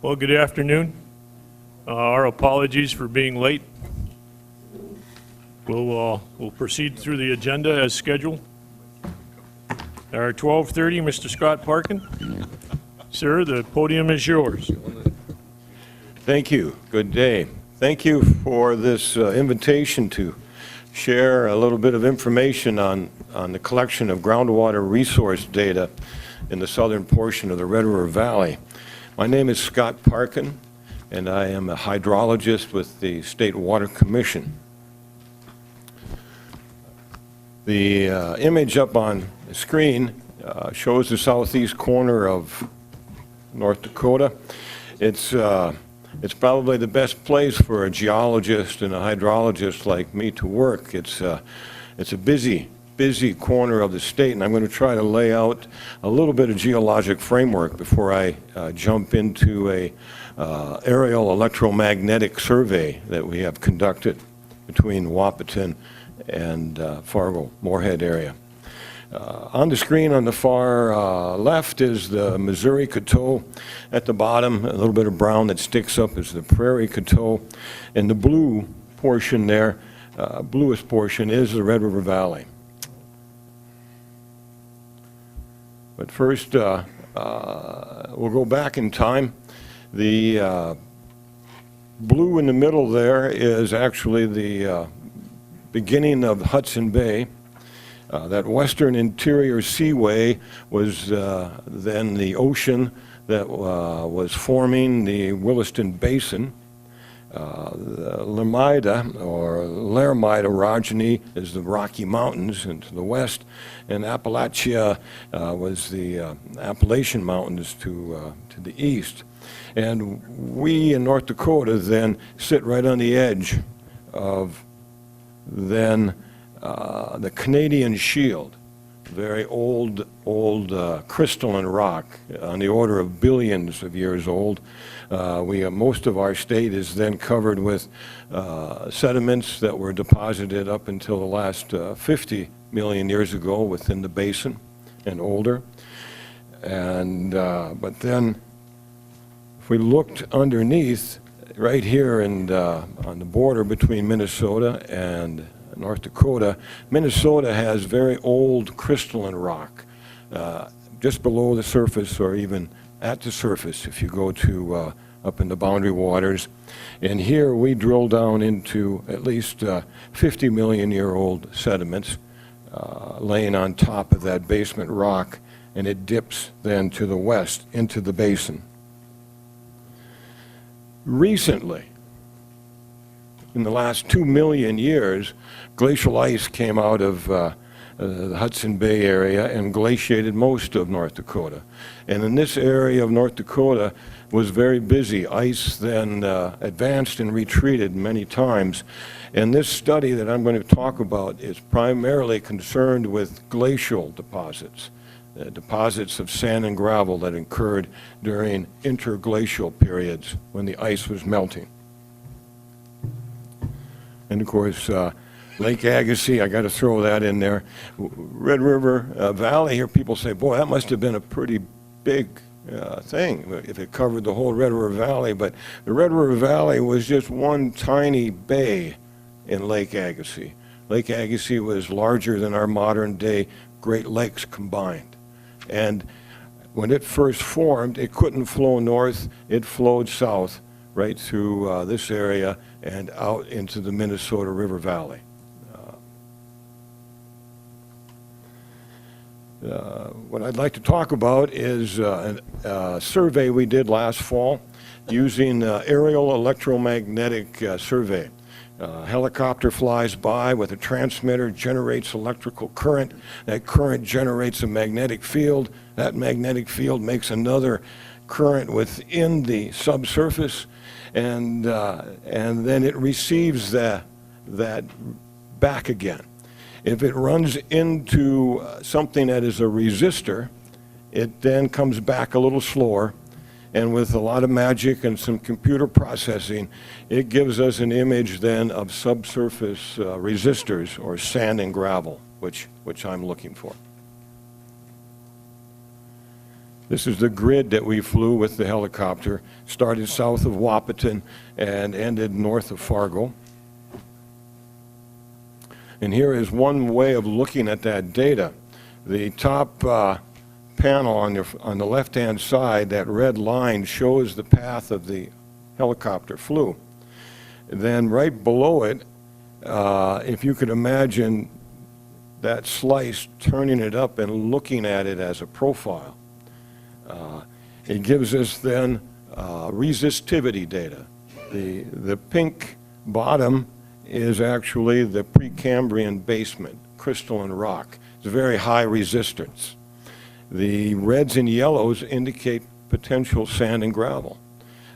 Well, good afternoon. Our apologies for being late. We'll proceed through the agenda as scheduled. Our 12:30, Mr. Scott Parkin. Sir, the podium is yours. Thank you. Good day. Thank you for this invitation to share a little bit of information on the collection of groundwater resource data in the southern portion of the Red River Valley. My name is Scott Parkin, and I am a hydrologist with the State Water Commission. The image up on the screen shows the southeast corner of North Dakota. It's probably the best place for a geologist and a hydrologist like me to work. It's a busy corner of the state, and I'm going to try to lay out a little bit of geologic framework before I jump into a aerial electromagnetic survey that we have conducted between Wahpeton and Fargo-Moorhead area. On the screen on the far left is the Missouri Coteau. At the bottom, a little bit of brown that sticks up is the Prairie Coteau. And the blue portion there, bluest portion, is the Red River Valley. But first, we'll go back in time. The blue in the middle there is actually the beginning of Hudson Bay. That western interior seaway was then the ocean that was forming the Williston Basin. The Lermida or Laramide orogeny is the Rocky Mountains and to the west, and Appalachia was the Appalachian Mountains to the east. And we in North Dakota then sit right on the edge of then the Canadian Shield, very old crystalline rock on the order of billions of years old. Most of our state is then covered with sediments that were deposited up until the last 50 million years ago within the basin and older. And but then if we looked underneath, right here and on the border between Minnesota and North Dakota, Minnesota has very old crystalline rock just below the surface or even at the surface if you go to up in the boundary waters. And here we drill down into at least 50 million year old sediments laying on top of that basement rock, and it dips then to the west into the basin. Recently, in the last 2 million years, glacial ice came out of the Hudson Bay area and glaciated most of North Dakota. And in this area of North Dakota was very busy. Ice then advanced and retreated many times. And this study that I'm going to talk about is primarily concerned with glacial deposits, deposits of sand and gravel that occurred during interglacial periods when the ice was melting. And of course, Lake Agassiz, I got to throw that in there. Red River Valley, here people say, boy, that must have been a pretty big thing if it covered the whole Red River Valley. But the Red River Valley was just one tiny bay in Lake Agassiz. Lake Agassiz was larger than our modern day Great Lakes combined. And when it first formed, it couldn't flow north, it flowed south right through this area and out into the Minnesota River Valley. What I'd like to talk about is a survey we did last fall using aerial electromagnetic survey. Helicopter flies by with a transmitter, generates electrical current. That current generates a magnetic field. That magnetic field makes another current within the subsurface, and then it receives that back again. If it runs into something that is a resistor, it then comes back a little slower, and with a lot of magic and some computer processing, it gives us an image then of subsurface resistors or sand and gravel, which I'm looking for. This is the grid that we flew with the helicopter. Started south of Wapaton and ended north of Fargo. And here is one way of looking at that data. The top panel on the left-hand side, that red line shows the path of the helicopter flew. Then right below it, if you could imagine that slice, turning it up and looking at it as a profile. It gives us then resistivity data. The pink bottom is actually the Precambrian basement, crystalline rock. It's a very high resistance. The reds and yellows indicate potential sand and gravel.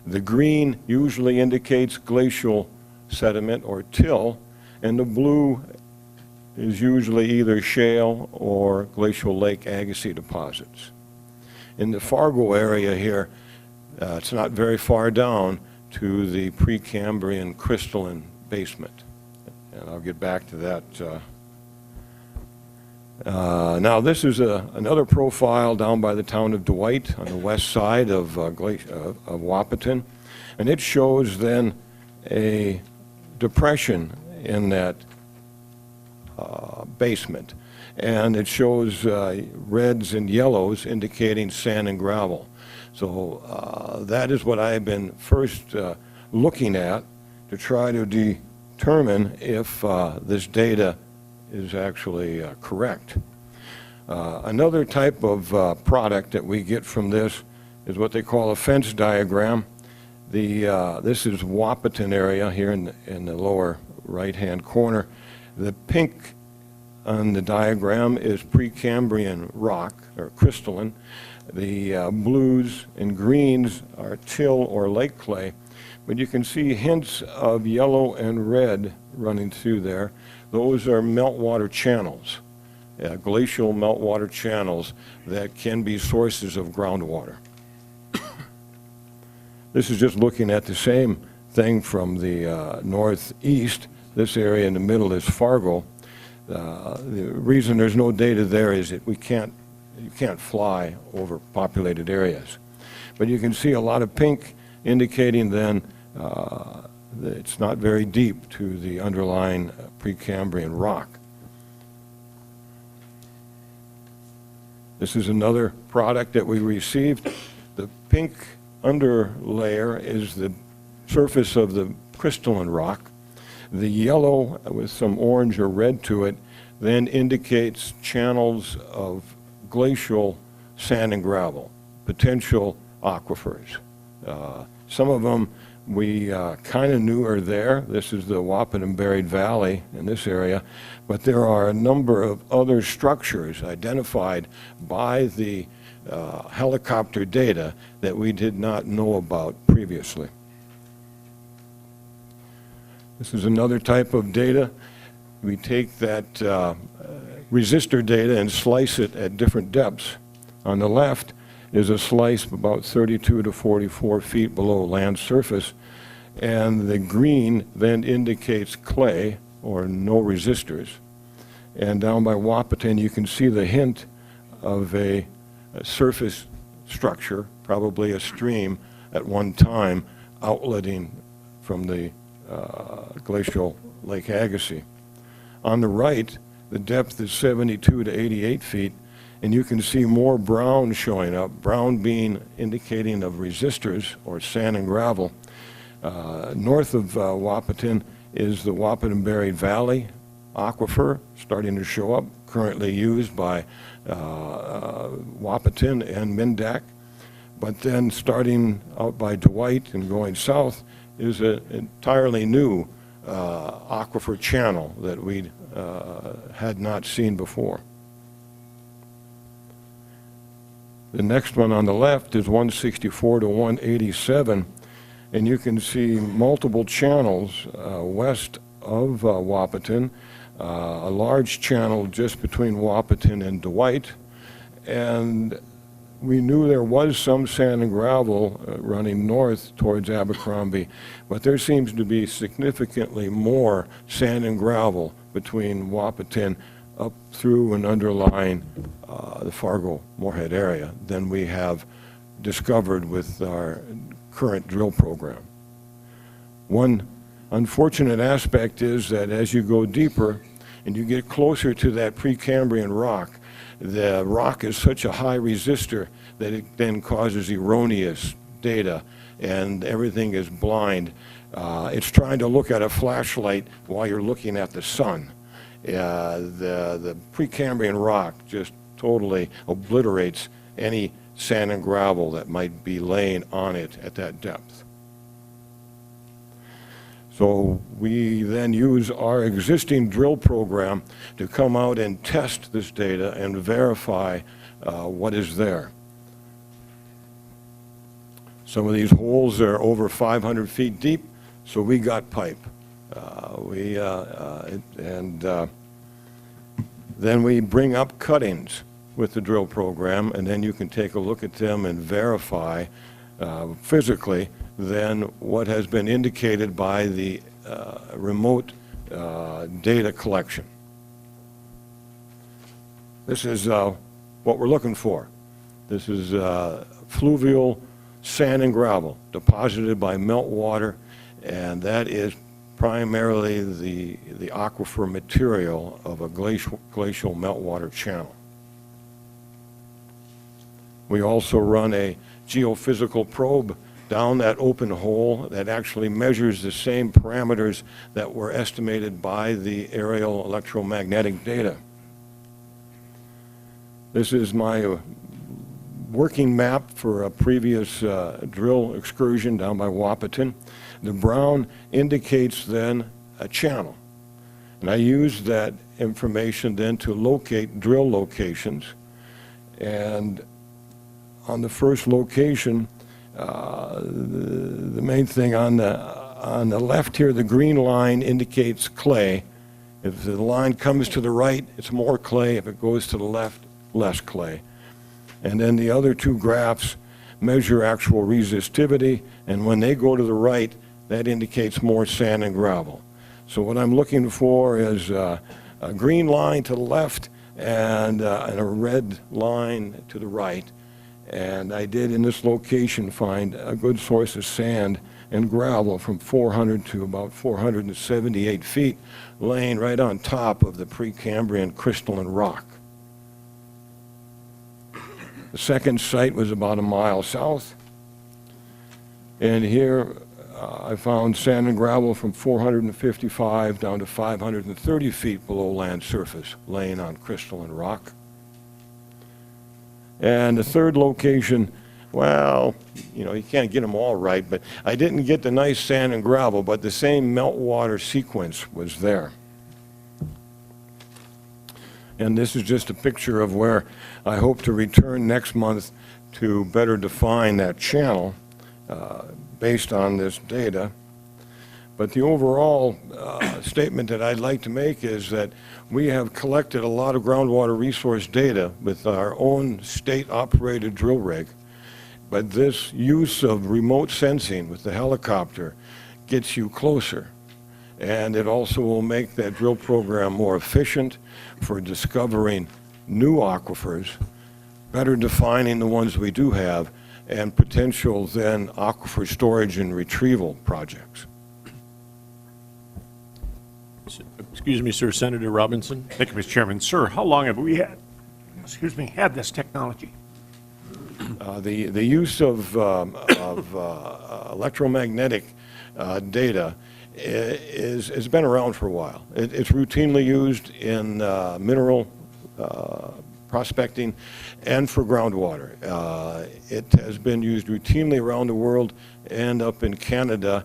The green usually indicates glacial sediment or till, and the blue is usually either shale or glacial lake agassiz deposits. In the Fargo area here, it's not very far down to the Precambrian crystalline basement. And I'll get back to that. Now this is another profile down by the town of Dwight on the west side of Wapaton. And it shows then a depression in that basement. And it shows reds and yellows indicating sand and gravel. So that is what I've been first looking at to try to determine if this data is actually correct. Another type of product that we get from this is what they call a fence diagram. This is Wapaton area here in the lower right-hand corner. The pink on the diagram is Precambrian rock, or crystalline. The blues and greens are till or lake clay, but you can see hints of yellow and red running through there. Those are meltwater channels, glacial meltwater channels that can be sources of groundwater. This is just looking at the same thing from the northeast. This area in the middle is Fargo. The reason there's no data there is that you can't fly over populated areas. But you can see a lot of pink indicating then that it's not very deep to the underlying Precambrian rock. This is another product that we received. The pink underlayer is the surface of the crystalline rock. The yellow with some orange or red to it then indicates channels of glacial sand and gravel, potential aquifers. Some of them we kind of knew are there. This is the Wapaton Buried Valley in this area, but there are a number of other structures identified by the helicopter data that we did not know about previously. This is another type of data. We take that resistor data and slice it at different depths. On the left is a slice about 32 to 44 feet below land surface, and the green then indicates clay or no resistors. And down by Wapaton you can see the hint of a surface structure, probably a stream at one time outletting from the glacial Lake Agassiz. On the right, the depth is 72 to 88 feet, and you can see more brown showing up, brown being indicating of resistors or sand and gravel. North of Wapaton is the Wapaton Buried Valley aquifer starting to show up, currently used by Wapaton and Mindak. But then starting out by Dwight and going south is an entirely new aquifer channel that we had not seen before. The next one on the left is 164 to 187, and you can see multiple channels west of Wapaton, a large channel just between Wapaton and Dwight, and we knew there was some sand and gravel running north towards Abercrombie, but there seems to be significantly more sand and gravel between Wapaton up through and underlying the Fargo-Moorhead area than we have discovered with our current drill program. One unfortunate aspect is that as you go deeper and you get closer to that Precambrian rock, the rock is such a high resistor that it then causes erroneous data and everything is blind. It's trying to look at a flashlight while you're looking at the sun. The Precambrian rock just totally obliterates any sand and gravel that might be laying on it at that depth. So we then use our existing drill program to come out and test this data and verify what is there. Some of these holes are over 500 feet deep, so we got pipe. Then we bring up cuttings with the drill program, and then you can take a look at them and verify physically then what has been indicated by the remote data collection. This is what we're looking for. This is fluvial sand and gravel deposited by meltwater, and that is primarily the aquifer material of a glacial meltwater channel. We also run a geophysical probe down that open hole that actually measures the same parameters that were estimated by the aerial electromagnetic data. This is my working map for a previous drill excursion down by Wahpeton. The brown indicates then a channel. And I used that information then to locate drill locations. And on the first location, the main thing on the left here, the green line indicates clay. If the line comes to the right, it's more clay. If it goes to the left, less clay. And then the other two graphs measure actual resistivity, and when they go to the right, that indicates more sand and gravel. So what I'm looking for is a green line to the left and a red line to the right. And I did in this location find a good source of sand and gravel from 400 to about 478 feet, laying right on top of the Precambrian crystalline rock. The second site was about a mile south. And here I found sand and gravel from 455 down to 530 feet below land surface, laying on crystalline rock. And the third location, well, you know, you can't get them all right, but I didn't get the nice sand and gravel, but the same meltwater sequence was there. And this is just a picture of where I hope to return next month to better define that channel based on this data. But the overall statement that I'd like to make is that we have collected a lot of groundwater resource data with our own state-operated drill rig, but this use of remote sensing with the helicopter gets you closer. And it also will make that drill program more efficient for discovering new aquifers, better defining the ones we do have, and potential then aquifer storage and retrieval projects. Excuse me, sir, Senator Robinson. Thank you, Mr. Chairman. Sir, how long have we had this technology? The use of electromagnetic data has been around for a while. It's routinely used in mineral prospecting and for groundwater. It has been used routinely around the world and up in Canada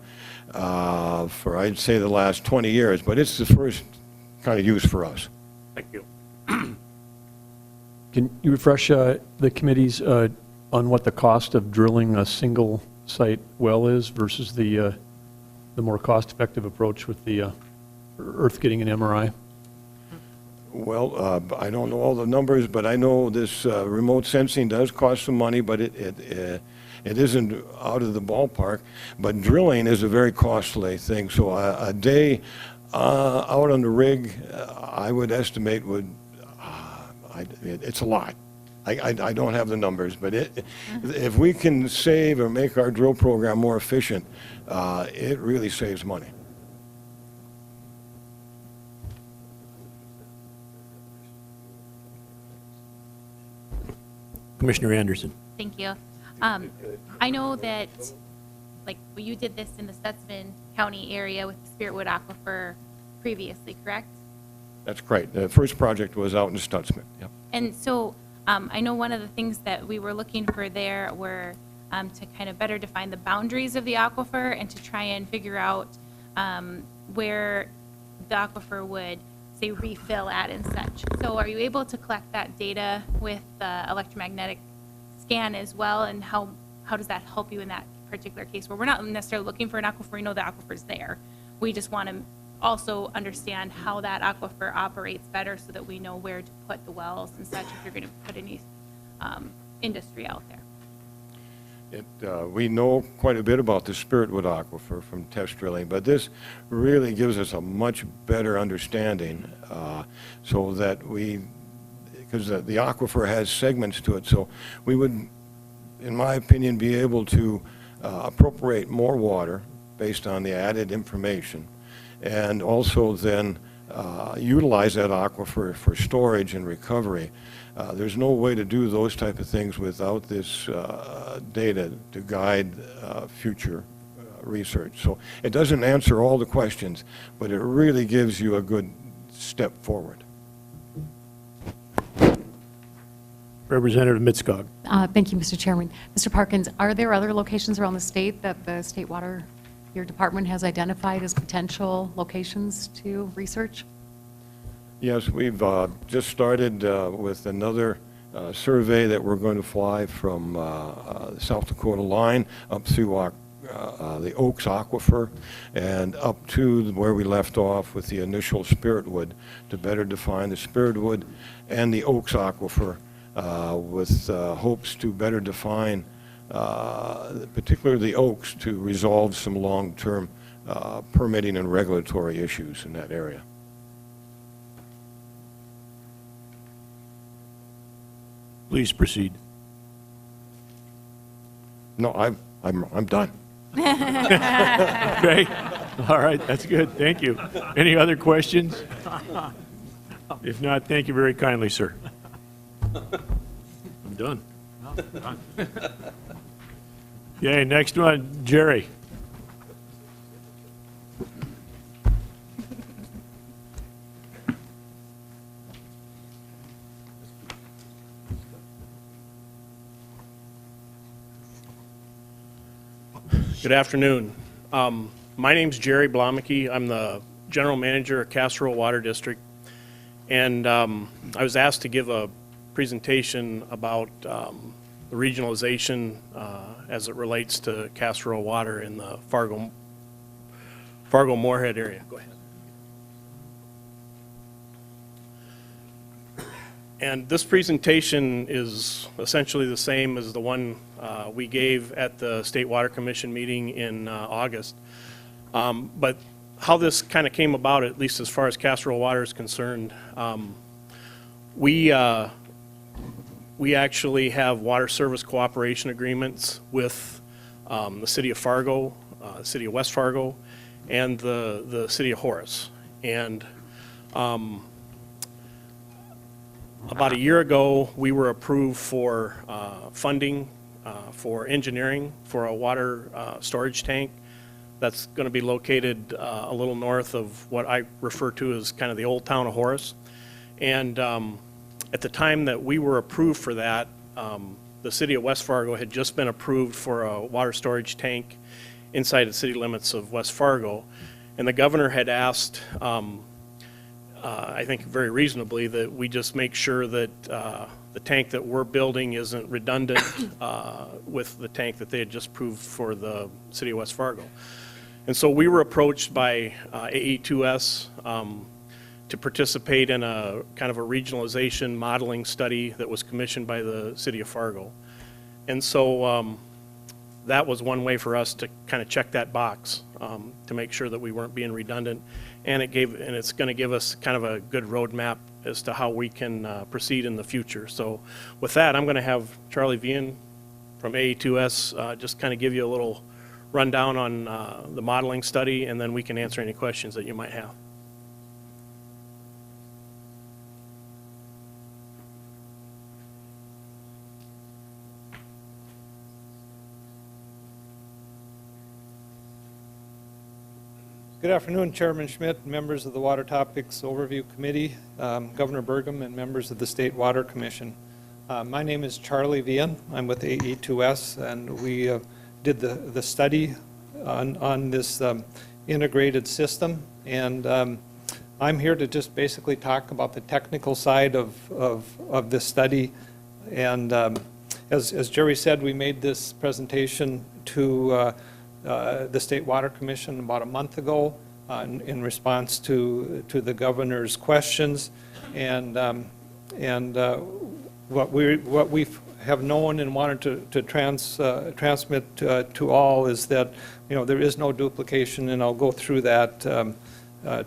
for, I'd say, the last 20 years, but it's the first kind of use for us. Thank you. Can you refresh the committees on what the cost of drilling a single site well is versus the more cost-effective approach with the earth getting an MRI? Well, I don't know all the numbers, but I know this remote sensing does cost some money, but it isn't out of the ballpark. But drilling is a very costly thing. So a day out on the rig, I would estimate would It's a lot. I don't have the numbers, but if we can save or make our drill program more efficient, it really saves money. Commissioner Anderson. Thank you. I know that, like, you did this in the Stutzman County area with the Spiritwood Aquifer previously, correct? That's great. The first project was out in Stutzman. Yep. And so I know one of the things that we were looking for there were to kind of better define the boundaries of the aquifer and to try and figure out where the aquifer would, say, refill at and such. So are you able to collect that data with the electromagnetic scan as well? And how does that help you in that particular case where we're not necessarily looking for an aquifer, we know the aquifer's there. We just want to also understand how that aquifer operates better so that we know where to put the wells and such if you're going to put any industry out there. We know quite a bit about the Spiritwood Aquifer from test drilling, but this really gives us a much better understanding so that because the aquifer has segments to it, so we would, in my opinion, be able to appropriate more water based on the added information, and also then utilize that aquifer for storage and recovery. There's no way to do those type of things without this data to guide future research. So it doesn't answer all the questions, but it really gives you a good step forward. Representative Mitskog. Thank you, Mr. Chairman. Mr. Parkins, are there other locations around the state that the State Water, your department has identified as potential locations to research? Yes, we've just started with another survey that we're going to fly from the South Dakota line up through the Oaks Aquifer and up to where we left off with the initial Spiritwood to better define the Spiritwood and the Oaks Aquifer with hopes to better define particularly the Oaks to resolve some long-term permitting and regulatory issues in that area. Please proceed. No, I'm done. Okay. All right, that's good. Thank you. Any other questions? If not, thank you very kindly, sir. I'm done. Okay, next one, Jerry. Good afternoon. My name's Jerry Blomeke. I'm the general manager of Casserole Water District, and I was asked to give a presentation about the regionalization as it relates to Casserole Water in the Fargo-Moorhead area. Go ahead. And this presentation is essentially the same as the one we gave at the State Water Commission meeting in August. But how this kind of came about, at least as far as Casserole Water is concerned, we actually have water service cooperation agreements with the city of Fargo, the city of West Fargo, and the city of Horace. And about a year ago, we were approved for funding for engineering for a water storage tank that's going to be located a little north of what I refer to as kind of the old town of Horace. And at the time that we were approved for that, the city of West Fargo had just been approved for a water storage tank inside the city limits of West Fargo. And the governor had asked, I think very reasonably, that we just make sure that the tank that we're building isn't redundant with the tank that they had just approved for the city of West Fargo. And so we were approached by AE2S to participate in a kind of a regionalization modeling study that was commissioned by the city of Fargo. And so that was one way for us to kind of check that box. to make sure that we weren't being redundant. And it's going to give us kind of a good roadmap as to how we can proceed in the future. So with that, I'm going to have Charlie Vian from AE2S just kind of give you a little rundown on the modeling study, and then we can answer any questions that you might have. Good afternoon, Chairman Schmidt, members of the Water Topics Overview Committee, Governor Burgum, and members of the State Water Commission. My name is Charlie Vian. I'm with AE2S, and we did the study on this integrated system. And I'm here to just basically talk about the technical side of this study. And as Jerry said, we made this presentation to the State Water Commission about a month ago in response to the governor's questions, and what we have known and wanted to transmit to all is that there is no duplication, and I'll go through that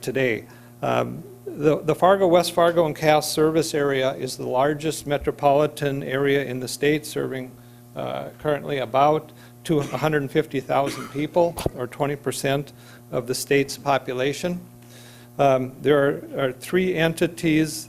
today. The Fargo, West Fargo, and Cass service area is the largest metropolitan area in the state, serving currently about to 150,000 people, or 20% of the state's population. There are three entities,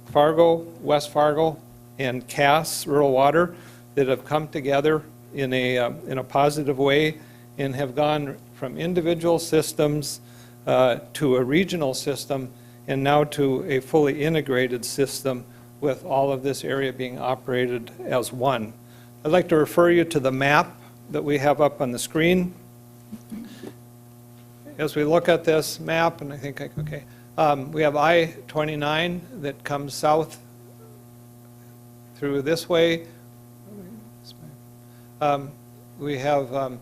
Fargo, West Fargo, and Cass Rural Water, that have come together in a positive way and have gone from individual systems to a regional system, and now to a fully integrated system with all of this area being operated as one. I'd like to refer you to the map that we have up on the screen. As we look at this map, and I think, okay, we have I-29 that comes south through this way. We have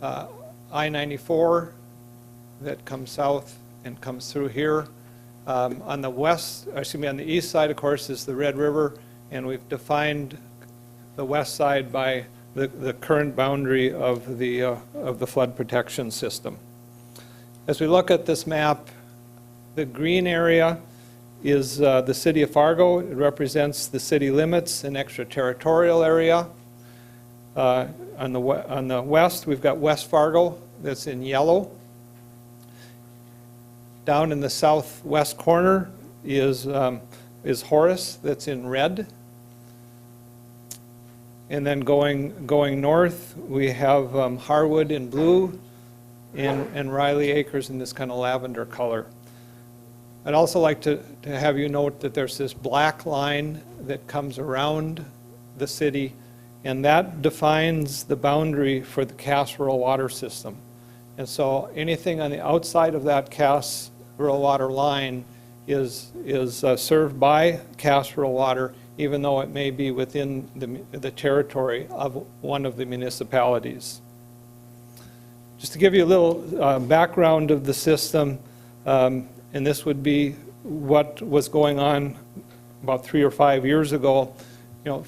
I-94 that comes south and comes through here. On the east side, of course, is the Red River, and we've defined the west side by the current boundary of the flood protection system. As we look at this map, the green area is the city of Fargo. It represents the city limits and extraterritorial area. On the west, we've got West Fargo, that's in yellow. Down in the southwest corner is Horace, that's in red. And then going north, we have Harwood in blue and Riley Acres in this kind of lavender color. I'd also like to have you note that there's this black line that comes around the city, and that defines the boundary for the Cass Rural Water System. And so anything on the outside of that Cass Rural Water line is served by Cass Rural Water, even though it may be within the territory of one of the municipalities. Just to give you a little background of the system, and this would be what was going on about 3 or 5 years ago.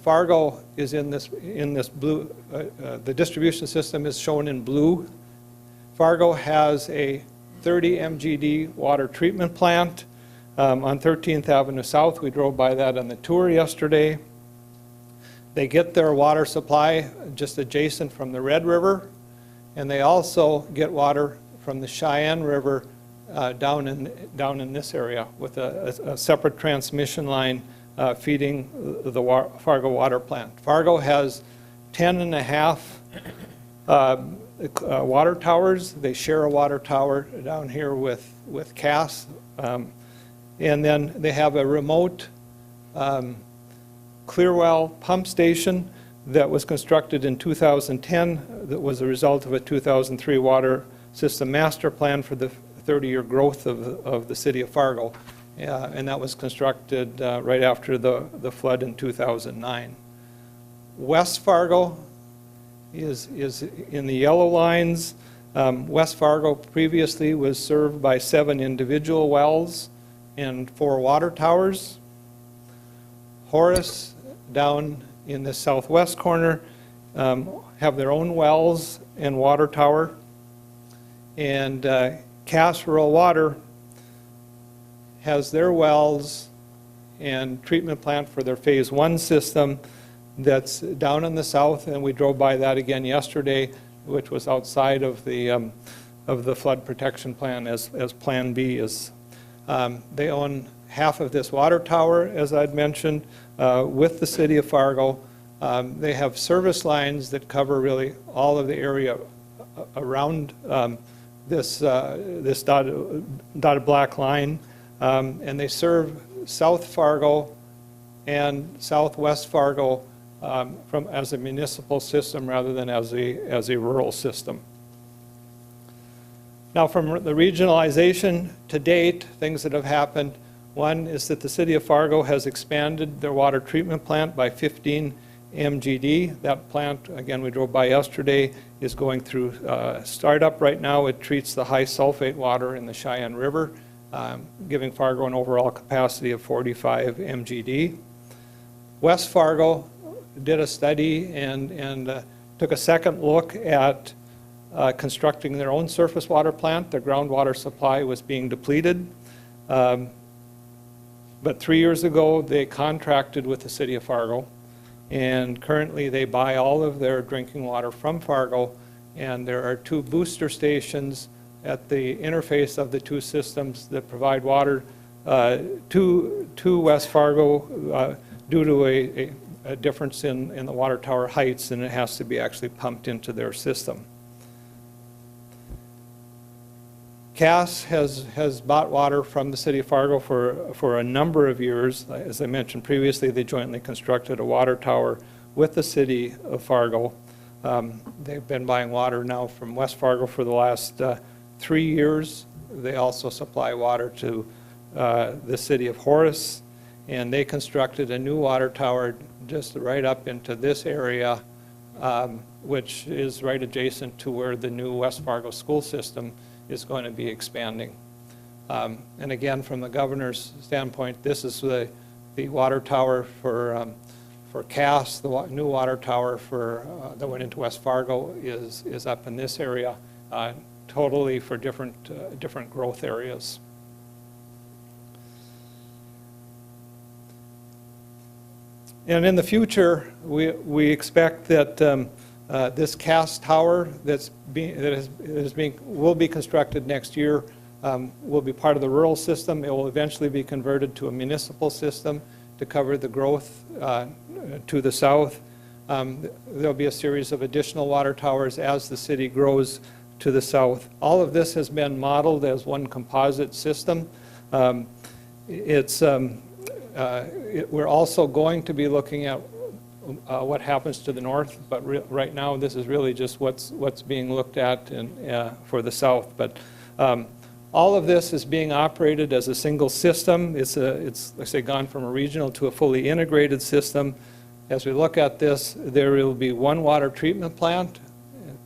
Fargo is in this blue, the distribution system is shown in blue. Fargo has a 30 MGD water treatment plant on 13th Avenue South. We drove by that on the tour yesterday. They get their water supply just adjacent from the Red River, and they also get water from the Cheyenne River down in this area with a separate transmission line feeding the Fargo water plant. Fargo has 10.5 water towers. They share a water tower down here with Cass. And then they have a remote clear well pump station that was constructed in 2010 that was a result of a 2003 water system master plan for the 30-year growth of the city of Fargo. And that was constructed right after the flood in 2009. West Fargo is in the yellow lines. West Fargo previously was served by 7 individual wells and 4 water towers. Horace, down in the southwest corner, have their own wells and water tower. And Cass Rural Water has their wells and treatment plant for their Phase 1 system that's down in the south, and we drove by that again yesterday, which was outside of the flood protection plan as Plan B is. They own half of this water tower, as I'd mentioned, with the city of Fargo. They have service lines that cover really all of the area around this dotted black line, and they serve South Fargo and Southwest Fargo as a municipal system rather than as a rural system. Now, from the regionalization to date, things that have happened, one is that the city of Fargo has expanded their water treatment plant by 15 MGD. That plant, again, we drove by yesterday, is going through startup right now. It treats the high sulfate water in the Cheyenne River, giving Fargo an overall capacity of 45 MGD. West Fargo did a study and took a second look at constructing their own surface water plant. Their groundwater supply was being depleted. But 3 years ago, they contracted with the city of Fargo, and currently they buy all of their drinking water from Fargo, and there are 2 booster stations at the interface of the 2 systems that provide water to West Fargo due to a difference in the water tower heights, and it has to be actually pumped into their system. Cass has bought water from the city of Fargo for a number of years. As I mentioned previously, they jointly constructed a water tower with the city of Fargo. They've been buying water now from West Fargo for the last 3 years. They also supply water to the city of Horace, and they constructed a new water tower just right up into this area, which is right adjacent to where the new West Fargo school system is going to be expanding. And again, from the governor's standpoint, this is the water tower for Cass. The new water tower that went into West Fargo is up in this area, totally for different growth areas. And in the future, we expect that this Cass tower will be constructed next year, will be part of the rural system. It will eventually be converted to a municipal system to cover the growth to the south. There'll be a series of additional water towers as the city grows to the south. All of this has been modeled as one composite system. We're also going to be looking at what happens to the north, but right now this is really just what's being looked at for the south. But all of this is being operated as a single system. It's like I say, gone from a regional to a fully integrated system. As we look at this, there will be one water treatment plant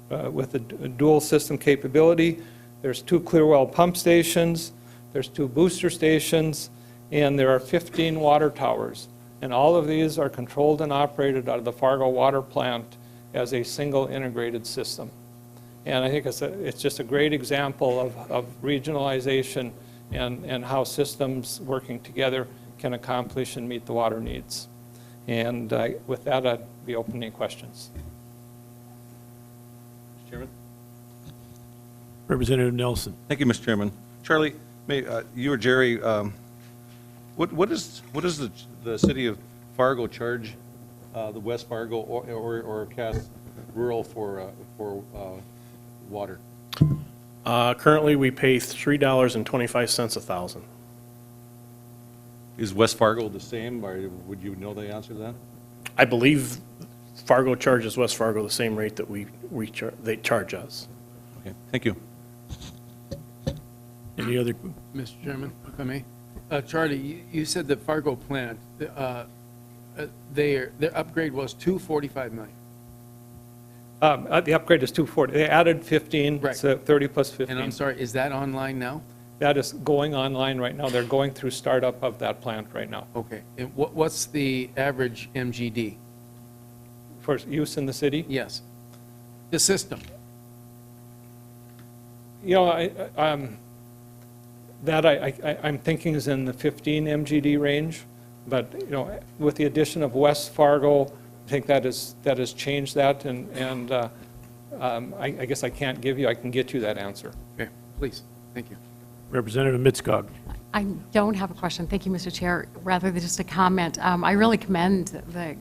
with a dual system capability. There's 2 clear well pump stations, there's 2 booster stations, and there are 15 water towers. And all of these are controlled and operated out of the Fargo water plant as a single integrated system. And I think it's just a great example of regionalization and how systems working together can accomplish and meet the water needs. And with that, I'd be open to any questions. Mr. Chairman. Representative Nelson. Thank you, Mr. Chairman. Charlie, you or Jerry, what does the city of Fargo charge the West Fargo or Cass Rural for water? Currently, we pay $3.25 a thousand. Is West Fargo the same, or would you know the answer to that? I believe Fargo charges West Fargo the same rate that they charge us. Okay, thank you. Any other? Mr. Chairman, if I may. Charlie, you said the Fargo plant, their upgrade was $245 million. The upgrade is 240. They added 15, Right. so 30 plus 15. And I'm sorry, is that online now? That is going online right now. They're going through startup of that plant right now. Okay. And what's the average MGD? For use in the city? Yes. The system. You know, I'm thinking is in the 15 MGD range, but, you know, with the addition of West Fargo, I think that has changed that, and I guess I can't give you, I can get you that answer. Okay, please, thank you. Representative Mitskog. I don't have a question. Thank you, Mr. Chair. Rather than just a comment, I really commend the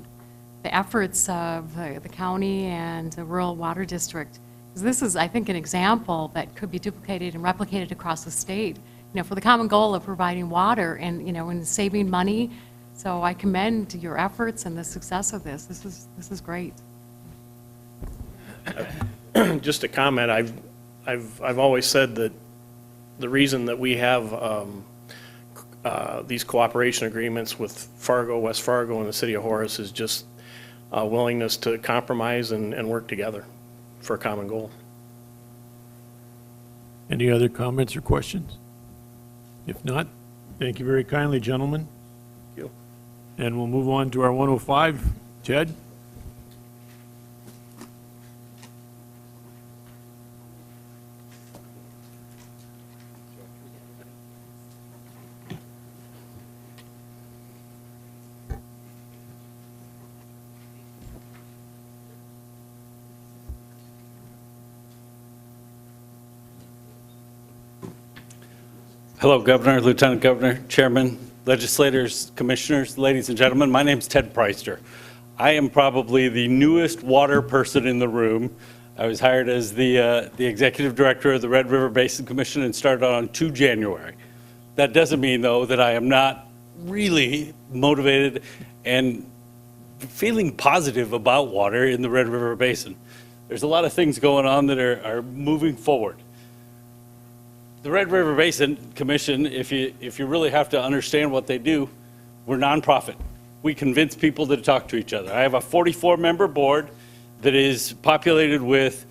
efforts of the county and the rural water district. 'Cause this is, I think, an example that could be duplicated and replicated across the state, you know, for the common goal of providing water and, you know, and saving money. So I commend your efforts and the success of this. This is great. Just a comment, I've always said that the reason that we have these cooperation agreements with Fargo, West Fargo, and the city of Horace is just willingness to compromise and work together for a common goal. Any other comments or questions? If not, thank you very kindly, gentlemen. Thank you. And we'll move on to our 105. Ted? Hello, Governor, Lieutenant Governor, Chairman, legislators, commissioners, ladies and gentlemen. My name's Ted Preister. I am probably the newest water person in the room. I was hired as the executive director of the Red River Basin Commission and started on 2 January. That doesn't mean, though, that I am not really motivated and feeling positive about water in the Red River Basin. There's a lot of things going on that are moving forward. The Red River Basin Commission, if you really have to understand what they do, we're nonprofit. We convince people to talk to each other. I have a 44-member board that is populated with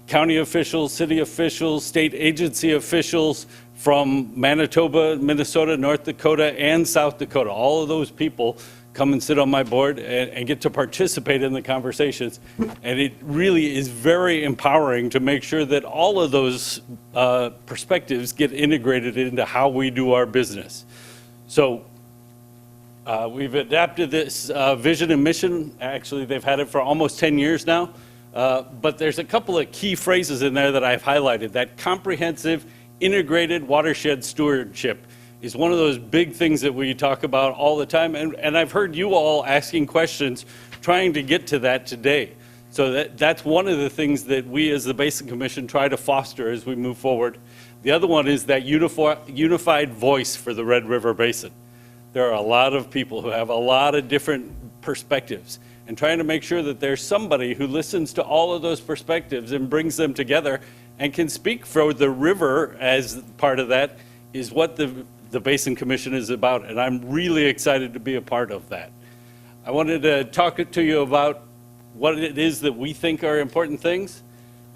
county officials, city officials, state agency officials from Manitoba, Minnesota, North Dakota, and South Dakota. All of those people come and sit on my board and get to participate in the conversations. And it really is very empowering to make sure that all of those perspectives get integrated into how we do our business. So we've adapted this vision and mission. Actually, they've had it for almost 10 years now. But there's a couple of key phrases in there that I've highlighted. That comprehensive, integrated watershed stewardship is one of those big things that we talk about all the time. And I've heard you all asking questions trying to get to that today. So that's one of the things that we as the Basin Commission try to foster as we move forward. The other one is that unified voice for the Red River Basin. There are a lot of people who have a lot of different perspectives, and trying to make sure that there's somebody who listens to all of those perspectives and brings them together and can speak for the river as part of that is what the Basin Commission is about, and I'm really excited to be a part of that. I wanted to talk to you about what it is that we think are important things.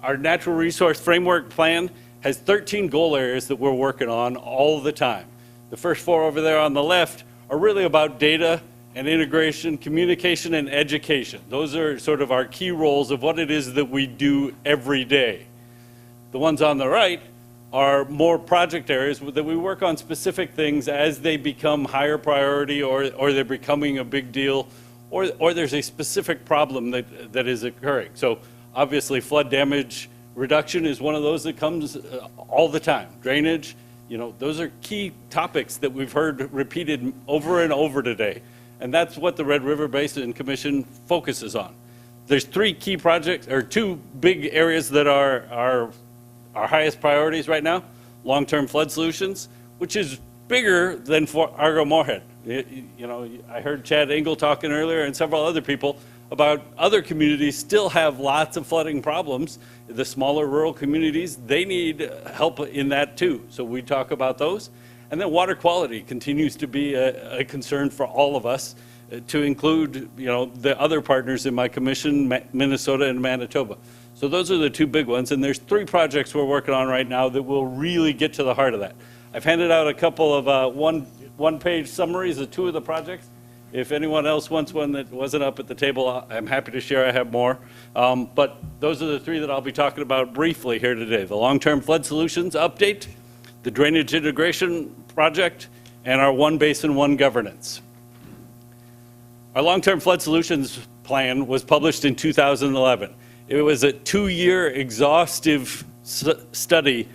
Our Natural Resource Framework Plan has 13 goal areas that we're working on all the time. The first 4 over there on the left are really about data and integration, communication, and education. Those are sort of our key roles of what it is that we do every day. The ones on the right are more project areas that we work on specific things as they become higher priority or they're becoming a big deal or there's a specific problem that is occurring. So obviously flood damage reduction is one of those that comes all the time. Drainage, you know, those are key topics that we've heard repeated over and over today. And that's what the Red River Basin Commission focuses on. There's 3 key projects, or 2 big areas that are our highest priorities right now. Long-term flood solutions, which is bigger than for Argo-Moorhead. You know, I heard Chad Engel talking earlier and several other people about other communities still have lots of flooding problems. The smaller rural communities, they need help in that too. So we talk about those. And then water quality continues to be a concern for all of us, to include, you know, the other partners in my commission, Minnesota and Manitoba. So those are the 2 big ones, and there's 3 projects we're working on right now that will really get to the heart of that. I've handed out a couple of one-page summaries of 2 of the projects, If anyone else wants one that wasn't up at the table, I'm happy to share. I have more. But those are the three that I'll be talking about briefly here today. The long-term flood solutions update, the drainage integration project, and our one basin, one governance. Our long-term flood solutions plan was published in 2011. It was a 2-year exhaustive study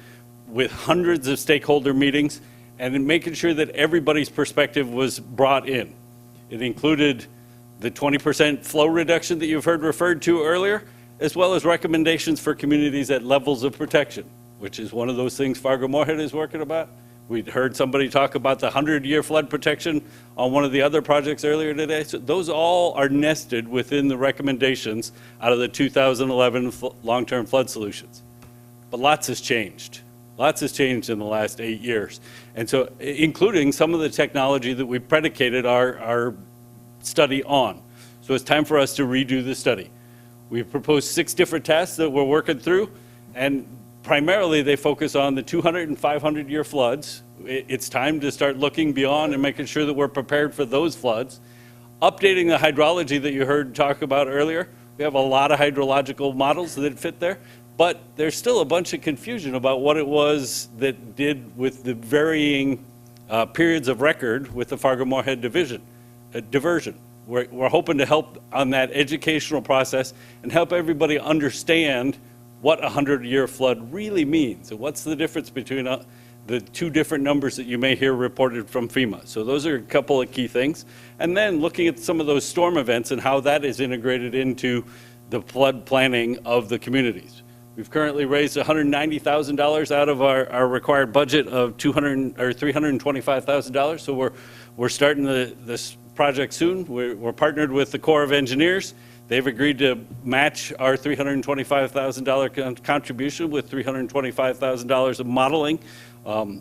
with hundreds of stakeholder meetings and in making sure that everybody's perspective was brought in. It included the 20% flow reduction that you've heard referred to earlier, as well as recommendations for communities at levels of protection, which is one of those things Fargo-Moorhead is working about. We'd heard somebody talk about the 100-year flood protection on one of the other projects earlier today. So those all are nested within the recommendations out of the 2011 long-term flood solutions. But lots has changed. Lots has changed in the last 8 years. And so, including some of the technology that we predicated our study on. So it's time for us to redo the study. We've proposed 6 different tasks that we're working through, and primarily they focus on the 200 and 500-year floods. It's time to start looking beyond and making sure that we're prepared for those floods. Updating the hydrology that you heard talk about earlier. We have a lot of hydrological models that fit there. But there's still a bunch of confusion about what it was that did with the varying periods of record with the Fargo-Moorhead diversion. We're hoping to help on that educational process and help everybody understand what a 100-year flood really means and what's the difference between the 2 different numbers that you may hear reported from FEMA. So those are a couple of key things. And then looking at some of those storm events and how that is integrated into the flood planning of the communities. We've currently raised $190,000 out of our required budget of $325,000. So we're starting this project soon. We're partnered with the Corps of Engineers. They've agreed to match our $325,000 contribution with $325,000 of modeling.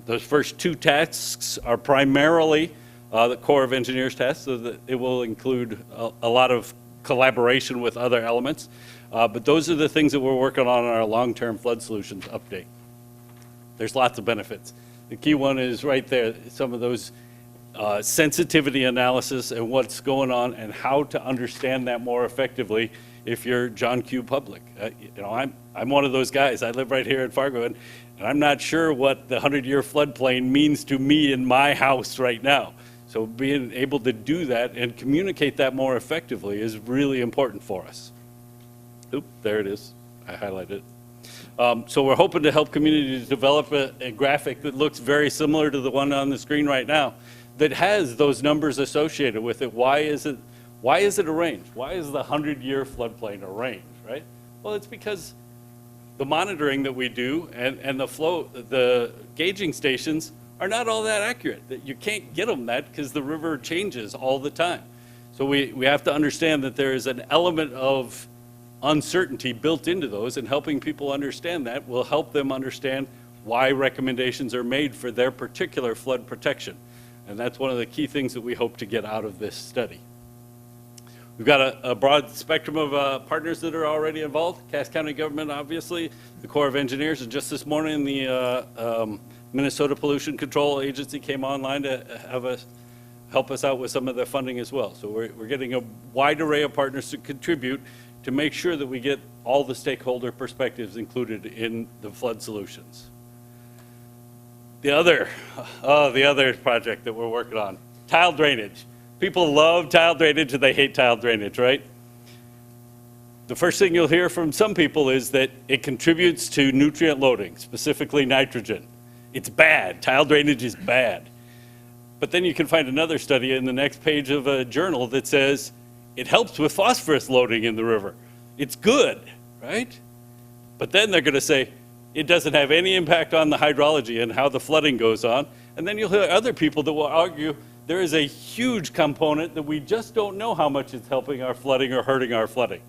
Those first 2 tasks are primarily the Corps of Engineers tasks, so that it will include a lot of collaboration with other elements. But those are the things that we're working on in our long-term flood solutions update. There's lots of benefits. The key one is right there, some of those sensitivity analysis and what's going on and how to understand that more effectively if you're John Q. Public. I'm one of those guys. I live right here in Fargo, and I'm not sure what the 100-year floodplain means to me in my house right now. So being able to do that and communicate that more effectively is really important for us. Oop, there it is. I highlighted it. So we're hoping to help communities develop a graphic that looks very similar to the one on the screen right now that has those numbers associated with it. Why is it a range? Why is the 100-year floodplain a range, right? Well, it's because the monitoring that we do and the gauging stations are not all that accurate. That you can't get them that because the river changes all the time. So we have to understand that there is an element of uncertainty built into those, and helping people understand that will help them understand why recommendations are made for their particular flood protection. And that's one of the key things that we hope to get out of this study. We've got a broad spectrum of partners that are already involved. Cass County government, obviously, the Corps of Engineers, and just this morning the Minnesota Pollution Control Agency came online to help us out with some of the funding as well. So we're getting a wide array of partners to contribute to make sure that we get all the stakeholder perspectives included in the flood solutions. The other project that we're working on, tile drainage. People love tile drainage and they hate tile drainage, right? The first thing you'll hear from some people is that it contributes to nutrient loading, specifically nitrogen. It's bad. Tile drainage is bad. But then you can find another study in the next page of a journal that says it helps with phosphorus loading in the river. It's good, right? But then they're going to say it doesn't have any impact on the hydrology and how the flooding goes on. And then you'll hear other people that will argue there is a huge component that we just don't know how much it's helping our flooding or hurting our flooding.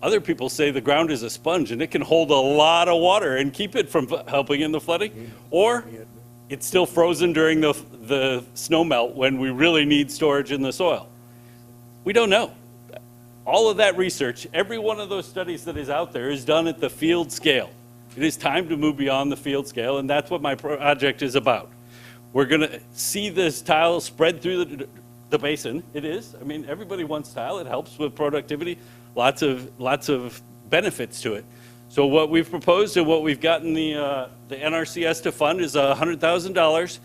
Other people say the ground is a sponge and it can hold a lot of water and keep it from helping in the flooding, or it's still frozen during the snow melt when we really need storage in the soil. We don't know. All of that research, every one of those studies that is out there is done at the field scale. It is time to move beyond the field scale, and that's what my project is about. We're going to see this tile spread through the basin. It is. I mean, everybody wants tile. It helps with productivity. Lots of benefits to it. So what we've proposed and what we've gotten the NRCS to fund is $100,000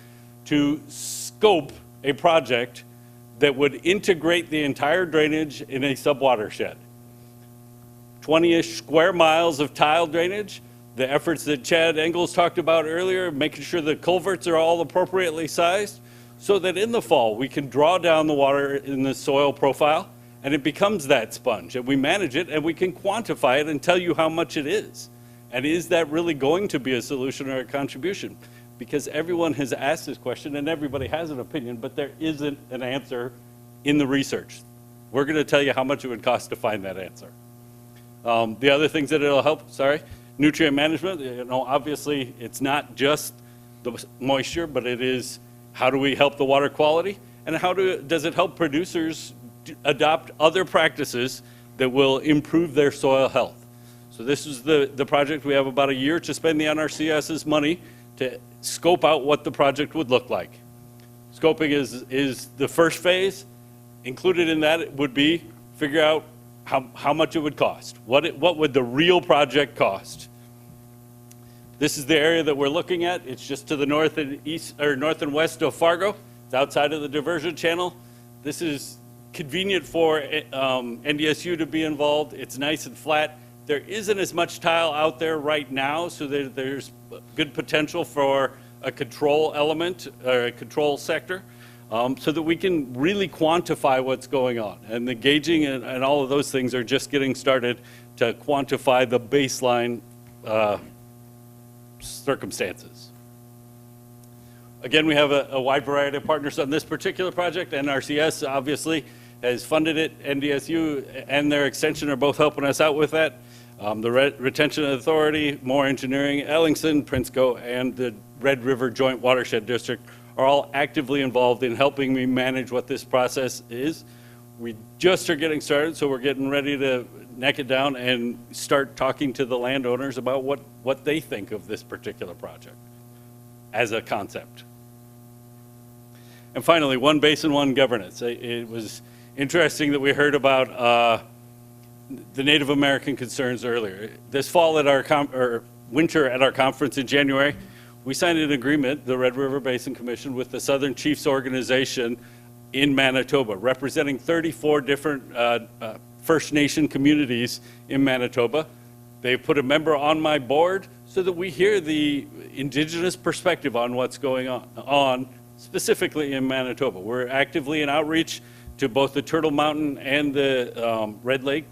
to scope a project that would integrate the entire drainage in a subwatershed. 20-ish square miles of tile drainage. The efforts that Chad Engels talked about earlier, making sure the culverts are all appropriately sized, so that in the fall we can draw down the water in the soil profile and it becomes that sponge. And we manage it and we can quantify it and tell you how much it is. And is that really going to be a solution or a contribution? Because everyone has asked this question and everybody has an opinion, but there isn't an answer in the research. We're going to tell you how much it would cost to find that answer. The other things that it'll help, nutrient management, obviously it's not just the moisture, but it is how do we help the water quality, and does it help producers adopt other practices that will improve their soil health. So this is the project. We have about a year to spend the NRCS's money to scope out what the project would look like. Scoping is the first phase. Included in that would be figure out how much it would cost. What would the real project cost? This is the area that we're looking at. It's just to the north and east, or north and west of Fargo. It's outside of the diversion channel. This is convenient for NDSU to be involved. It's nice and flat. There isn't as much tile out there right now, so there's good potential for a control element, or a control sector. So that we can really quantify what's going on. And the gauging and all of those things are just getting started to quantify the baseline circumstances. Again, we have a wide variety of partners on this particular project. NRCS obviously has funded it. NDSU and their extension are both helping us out with that. The Retention Authority, Moore Engineering, Ellingson, Prinsco, and the Red River Joint Watershed District are all actively involved in helping me manage what this process is. We just are getting started, so we're getting ready to neck it down and start talking to the landowners about what they think of this particular project as a concept. And finally, one basin, one governance. It was interesting that we heard about the Native American concerns earlier. This fall at our winter at our conference in January, we signed an agreement, the Red River Basin Commission, with the Southern Chiefs Organization in Manitoba, representing 34 different First Nation communities in Manitoba. They put a member on my board so that we hear the Indigenous perspective on what's going on specifically in Manitoba. We're actively in outreach to both the Turtle Mountain and the Red Lake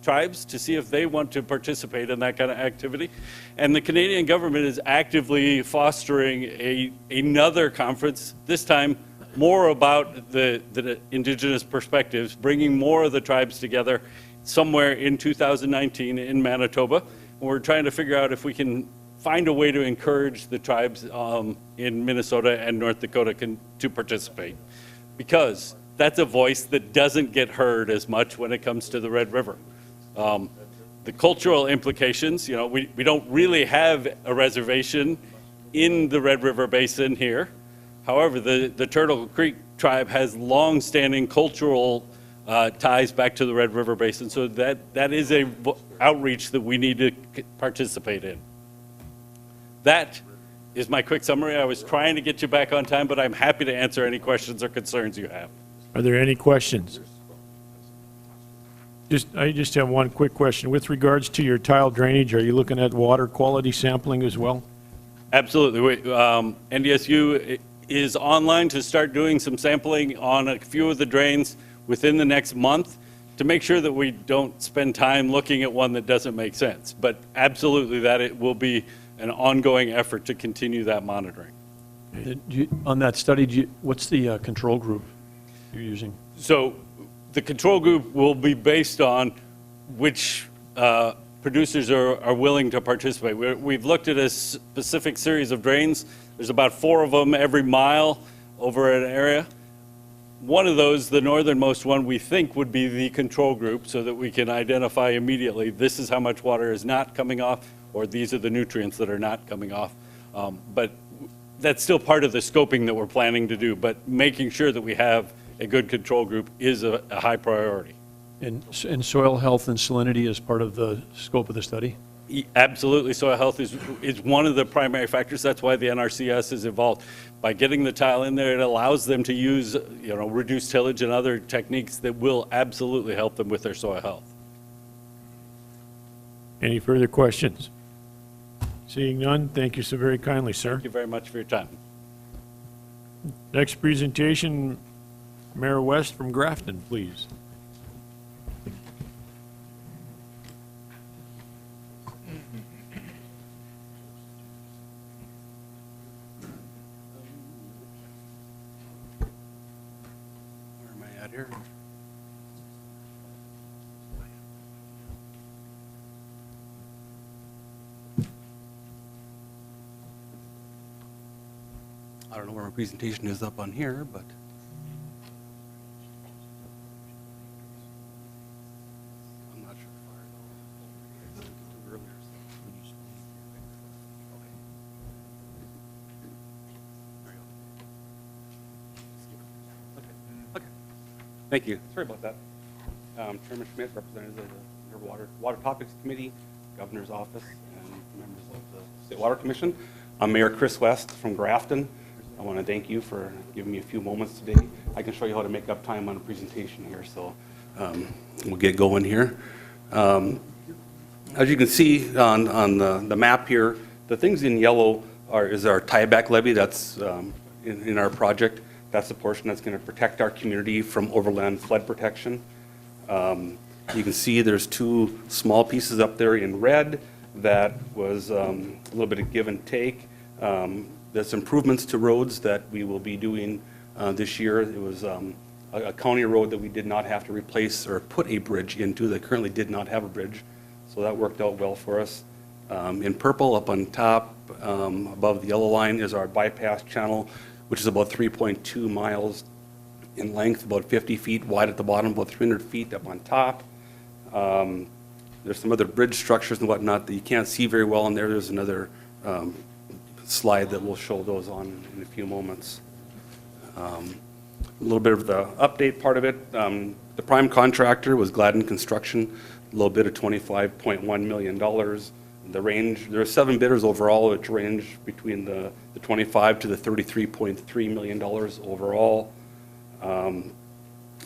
tribes to see if they want to participate in that kind of activity. And the Canadian government is actively fostering another conference, this time more about the Indigenous perspectives, bringing more of the tribes together somewhere in 2019 in Manitoba. And we're trying to figure out if we can find a way to encourage the tribes in Minnesota and North Dakota to participate, because that's a voice that doesn't get heard as much when it comes to the Red River. The cultural implications, we don't really have a reservation in the Red River Basin here. However, the Turtle Creek tribe has long-standing cultural ties back to the Red River Basin, so that is a outreach that we need to participate in. That is my quick summary. I was trying to get you back on time, but I'm happy to answer any questions or concerns you have. Are there any questions? I just have one quick question. With regards to your tile drainage, are you looking at water quality sampling as well? Absolutely. NDSU is online to start doing some sampling on a few of the drains within the next month to make sure that we don't spend time looking at one that doesn't make sense. But absolutely, that it will be an ongoing effort to continue that monitoring. On that study, what's the control group you're using? So the control group will be based on which producers are willing to participate. We've looked at a specific series of drains. There's about 4 of them every mile over an area. One of those, the northernmost one, we think would be the control group, so that we can identify immediately this is how much water is not coming off, or these are the nutrients that are not coming off. But that's still part of the scoping that we're planning to do, but making sure that we have a good control group is a high priority. And soil health and salinity is part of the scope of the study? Absolutely, soil health is one of the primary factors. That's why the NRCS is involved. By getting the tile in there, it allows them to use, reduced tillage and other techniques that will absolutely help them with their soil health. Any further questions? Seeing none, thank you so very kindly, sir. Thank you very much for your time. Next presentation, Mayor West from Grafton, please. Where am I at here? I don't know where my presentation is up on here, but. I'm not sure. Okay. Thank you. Sorry about that. Chairman Schmidt, representatives of the Water Topics Committee, Governor's Office, and members of the State Water Commission. I'm Mayor Chris West from Grafton. I want to thank you for giving me a few moments today. I can show you how to make up time on a presentation here, so we'll get going here. As you can see on the map here, the things in yellow is our tieback levee that's in our project. That's the portion that's going to protect our community from overland flood protection. You can see there's two small pieces up there in red that was a little bit of give and take. There's improvements to roads that we will be doing this year. It was a county road that we did not have to replace or put a bridge into that currently did not have a bridge. So that worked out well for us. In purple up on top, above the yellow line, is our bypass channel, which is about 3.2 miles in length, about 50 feet wide at the bottom, about 300 feet up on top. There's some other bridge structures and whatnot that you can't see very well in there. There's another slide that will show those on in a few moments. A little bit of the update part of it. The prime contractor was Gladden Construction, a little bit of $25.1 million. The range, there are 7 bidders overall, which range between the 25 to the $33.3 million overall. The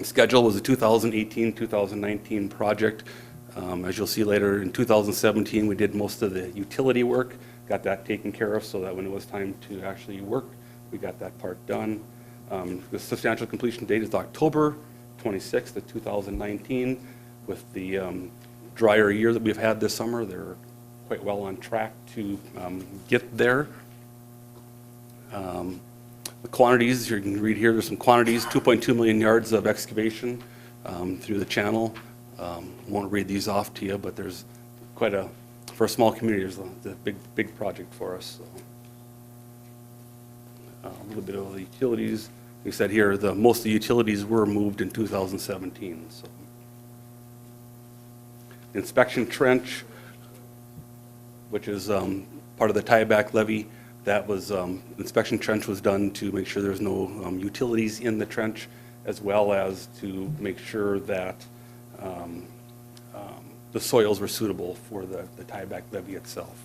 schedule was a 2018-2019 project. As you'll see later, in 2017, we did most of the utility work, got that taken care of so that when it was time to actually work, we got that part done. The substantial completion date is October 26th of 2019. With the drier year that we've had this summer, they're quite well on track to get there. The quantities, you can read here, there's some quantities, 2.2 million yards of excavation through the channel. Won't read these off to you, but there's quite a, for a small community, there's a big project for us. So. A little bit of the utilities. We said here, most of the utilities were moved in 2017. So. Inspection trench, which is part of the tieback levee. That was, inspection trench was done to make sure there's no utilities in the trench, as well as to make sure that the soils were suitable for the tieback levee itself.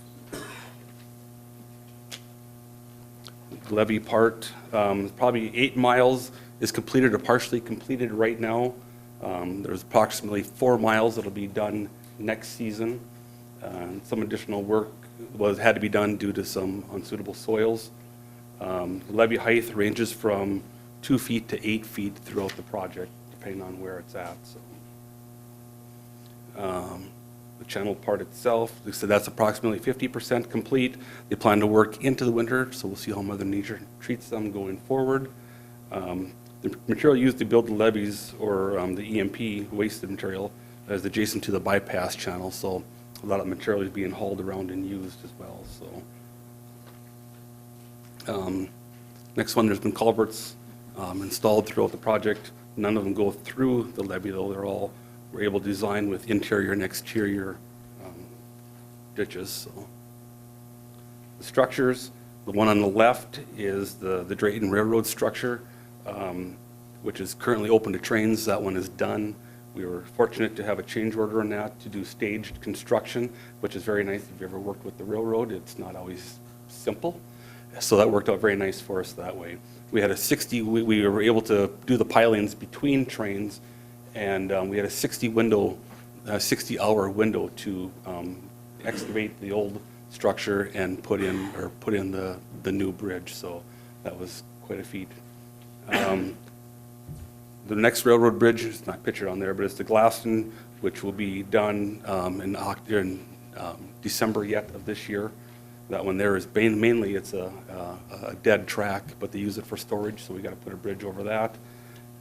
The levee part, probably 8 miles is completed or partially completed right now. There's approximately 4 miles that'll be done next season. Some additional work had to be done due to some unsuitable soils. Levee height ranges from 2 feet to 8 feet throughout the project, depending on where it's at. So. The channel part itself, like I said, that's approximately 50% complete. They plan to work into the winter, so we'll see how Mother Nature treats them going forward. The material used to build the levees, or the EMP wasted material, is adjacent to the bypass channel, so a lot of material is being hauled around and used as well. So, next one, there's been culverts installed throughout the project. None of them go through the levee, though. We're able to design with interior and exterior ditches. So. The structures, The one on the left is the Drayton Railroad structure, which is currently open to trains. That one is done. We were fortunate to have a change order on that to do staged construction, which is very nice. If you ever worked with the railroad, it's not always simple. So that worked out very nice for us that way. We had a 60, we were able to do the pilings between trains, and we had a 60-hour window to excavate the old structure and put in the new bridge. So that was quite a feat. The next railroad bridge is not pictured on there, but it's the Glaston, which will be done in December yet of this year. That one there is mainly it's a dead track, but they use it for storage, so we got to put a bridge over that.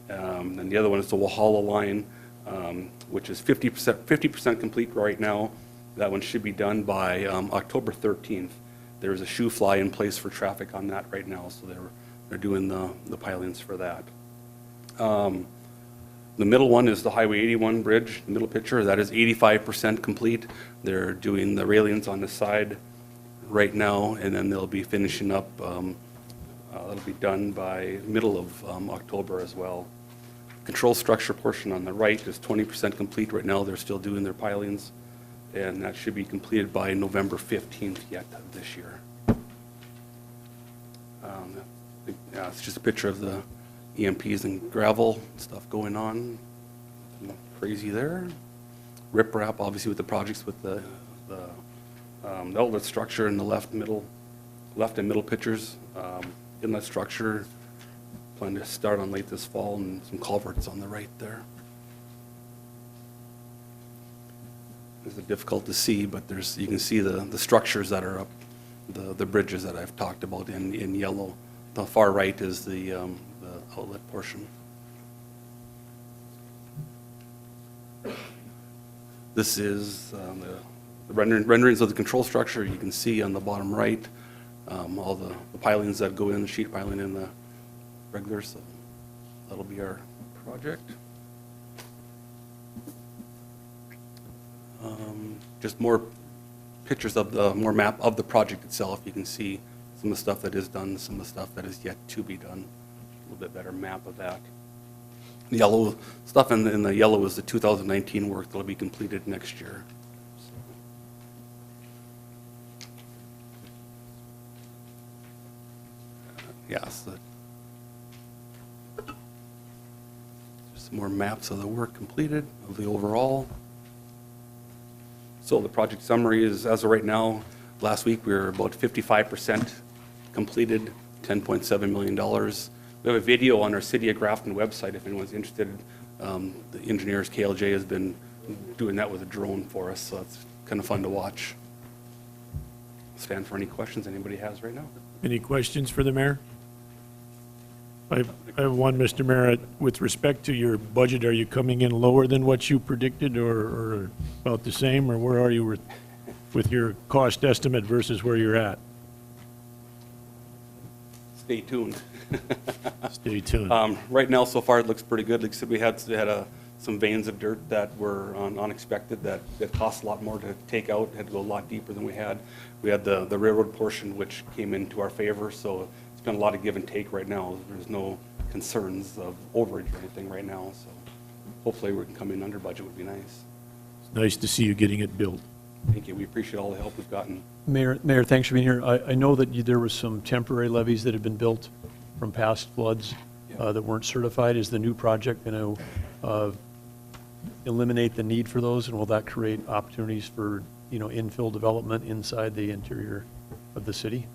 And the other one is the Walhalla line, which is 50% complete right now. That one should be done by October 13th. There's a shoe fly in place for traffic on that right now, so they're doing the pilings for that. The middle one is the Highway 81 bridge, the middle picture. That is 85% complete. They're doing the railings on the side right now, and then they'll be finishing up. That'll be done by middle of October as well. Control structure portion on the right is 20% complete right now. They're still doing their pilings, and that should be completed by November 15th yet of this year. Yeah, it's just a picture of the EMPs and gravel stuff going on. Nothing crazy there. Riprap, obviously, with the projects with the outlet structure in the left and middle pictures. Inlet structure, plan to start on late this fall, and some culverts on the right there. It's difficult to see, but you can see the structures that are up, the bridges that I've talked about in yellow. The far right is the outlet portion. This is the renderings of the control structure. You can see on the bottom right all the pilings that go in, the sheet piling in the regular, so that'll be our project. Just more pictures of more map of the project itself. You can see some of the stuff that is done, some of the stuff that is yet to be done. A little bit better map of that. The yellow stuff in the yellow is the 2019 work that'll be completed next year. Yes. Just some more maps of the work completed, of the overall. So the project summary is, as of right now, last week we were about 55% completed, $10.7 million. We have a video on our City of Grafton website if anyone's interested. The engineers, KLJ, has been doing that with a drone for us, so it's kind of fun to watch. Stand for any questions anybody has right now. Any questions for the mayor? I have one, Mr. Mayor. With respect to your budget, are you coming in lower than what you predicted, or about the same, or where are you with your cost estimate versus where you're at? Stay tuned. Stay tuned. Right now, so far, it looks pretty good. Like I said, we had some veins of dirt that were unexpected that cost a lot more to take out, had to go a lot deeper than we had. We had the railroad portion, which came into our favor, so it's been a lot of give and take right now. There's no concerns of overage or anything right now, so hopefully we can come in under budget would be nice. It's nice to see you getting it built. Thank you. We appreciate all the help we've gotten. Mayor, thanks for being here. I know that there was some temporary levees that had been built from past floods that weren't certified. Is the new project going to eliminate the need for those, and will that create opportunities for, infill development inside the interior of the city?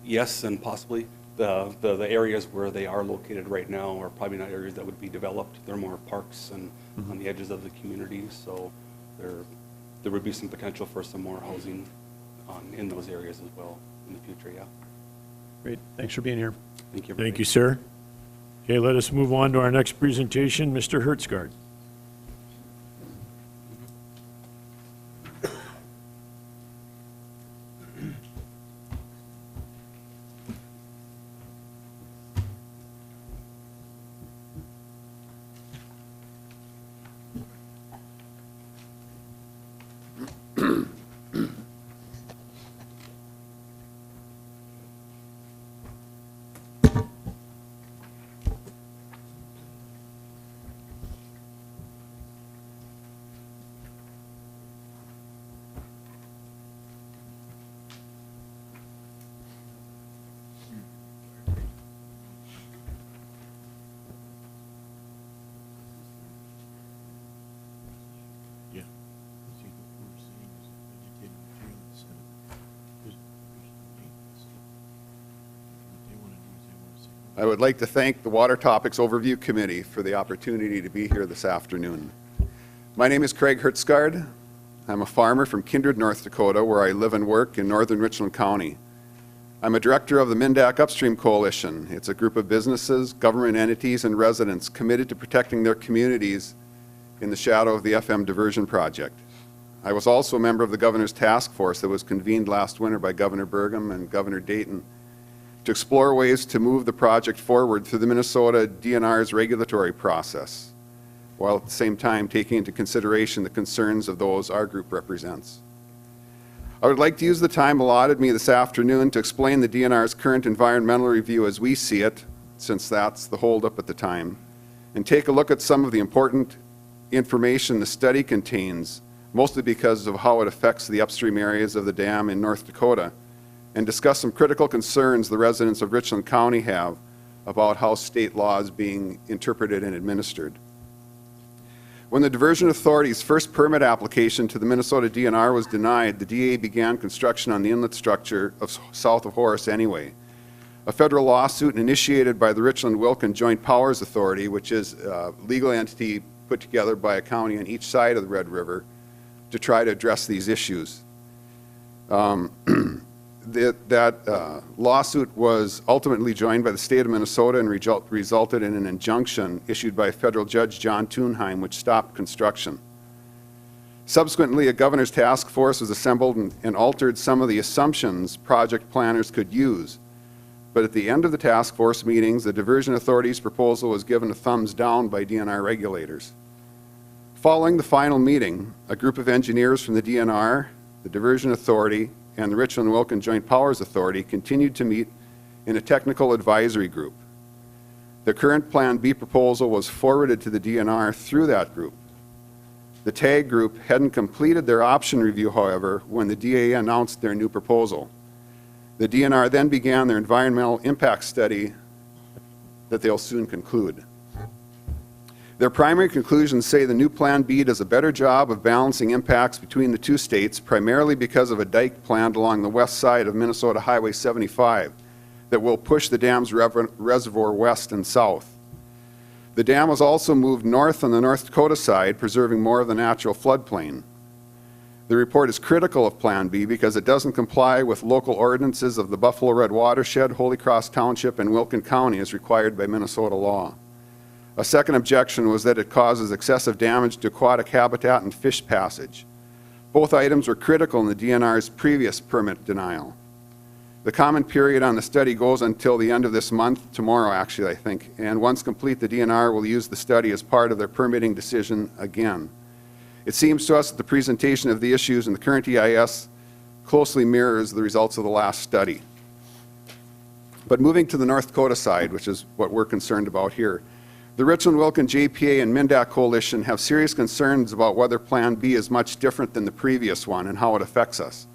Yes, and possibly. The areas where they are located right now are probably not areas that would be developed. They're more parks and on the edges of the community, so there would be some potential for some more housing in those areas as well in the future, yeah. Great, thanks for being here. Thank you. Thank you, sir. Okay, let us move on to our next presentation, Mr. Hertzgaard. I would like to thank the Water Topics Overview Committee for the opportunity to be here this afternoon. My name is Craig Hertzgaard. I'm a farmer from Kindred, North Dakota, where I live and work in northern Richland County. I'm a director of the Mindak Upstream Coalition. It's a group of businesses, government entities, and residents committed to protecting their communities in the shadow of the FM diversion project. I was also a member of the governor's task force that was convened last winter by Governor Burgum and Governor Drayton to explore ways to move the project forward through the Minnesota DNR's regulatory process, while at the same time taking into consideration the concerns of those our group represents. I would like to use the time allotted me this afternoon to explain the DNR's current environmental review as we see it, since that's the holdup at the time, and take a look at some of the important information the study contains, mostly because of how it affects the upstream areas of the dam in North Dakota, and discuss some critical concerns the residents of Richland County have about how state law is being interpreted and administered. When the Diversion Authority's first permit application to the Minnesota DNR was denied, the DA began construction on the inlet structure south of Horace anyway. A federal lawsuit initiated by the Richland-Wilkin Joint Powers Authority, which is a legal entity put together by a county on each side of the Red River to try to address these issues. That lawsuit was ultimately joined by the state of Minnesota and resulted in an injunction issued by federal judge John Thunheim, which stopped construction. Subsequently, a governor's task force was assembled and altered some of the assumptions project planners could use. But at the end of the task force meetings, the Diversion Authority's proposal was given a thumbs down by DNR regulators. Following the final meeting, a group of engineers from the DNR, the Diversion Authority, and the Richland-Wilkin Joint Powers Authority continued to meet in a technical advisory group. The current Plan B proposal was forwarded to the DNR through that group. The TAG group hadn't completed their option review, however, when the DA announced their new proposal. The DNR then began their environmental impact study that they'll soon conclude. Their primary conclusions say the new Plan B does a better job of balancing impacts between the two states, primarily because of a dike planned along the west side of Minnesota Highway 75 that will push the dam's reservoir west and south. The dam was also moved north on the North Dakota side, preserving more of the natural floodplain. The report is critical of Plan B because it doesn't comply with local ordinances of the Buffalo Red Watershed, Holy Cross Township, and Wilkin County as required by Minnesota law. A second objection was that it causes excessive damage to aquatic habitat and fish passage. Both items were critical in the DNR's previous permit denial. The comment period on the study goes until the end of this month, tomorrow actually I think, and once complete the DNR will use the study as part of their permitting decision again. It seems to us that the presentation of the issues in the current EIS closely mirrors the results of the last study. But moving to the North Dakota side, which is what we're concerned about here, the Richland-Wilkin JPA and Mindak Coalition have serious concerns about whether Plan B is much different than the previous one and how it affects us.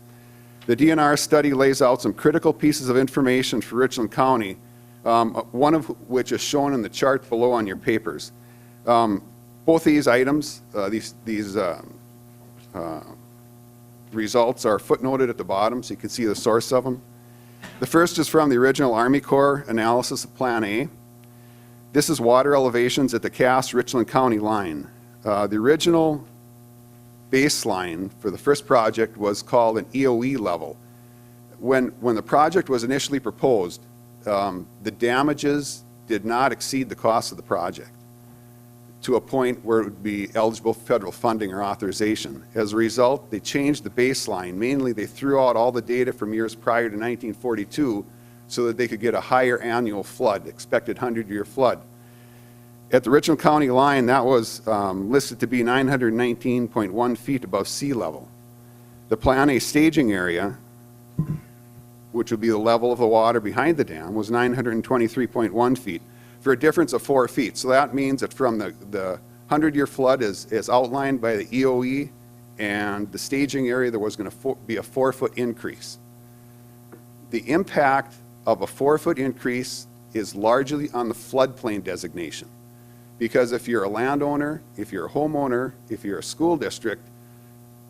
The DNR study lays out some critical pieces of information for Richland County, one of which is shown in the chart below on your papers. Both these items, these results are footnoted at the bottom so you can see the source of them. The first is from the original Army Corps analysis of Plan A. This is water elevations at the Cass-Richland County line. The original baseline for the first project was called an EOE level. When the project was initially proposed, the damages did not exceed the cost of the project to a point where it would be eligible for federal funding or authorization. As a result, they changed the baseline. Mainly, they threw out all the data from years prior to 1942 so that they could get a higher annual flood, expected 100-year flood. At the Richland County line, that was listed to be 919.1 feet above sea level. The Plan A staging area, which would be the level of the water behind the dam, was 923.1 feet, for a difference of 4 feet. So that means that from the 100-year flood as outlined by the EOE and the staging area, there was going to be a 4-foot increase. The impact of a 4-foot increase is largely on the floodplain designation. Because if you're a landowner, if you're a homeowner, if you're a school district,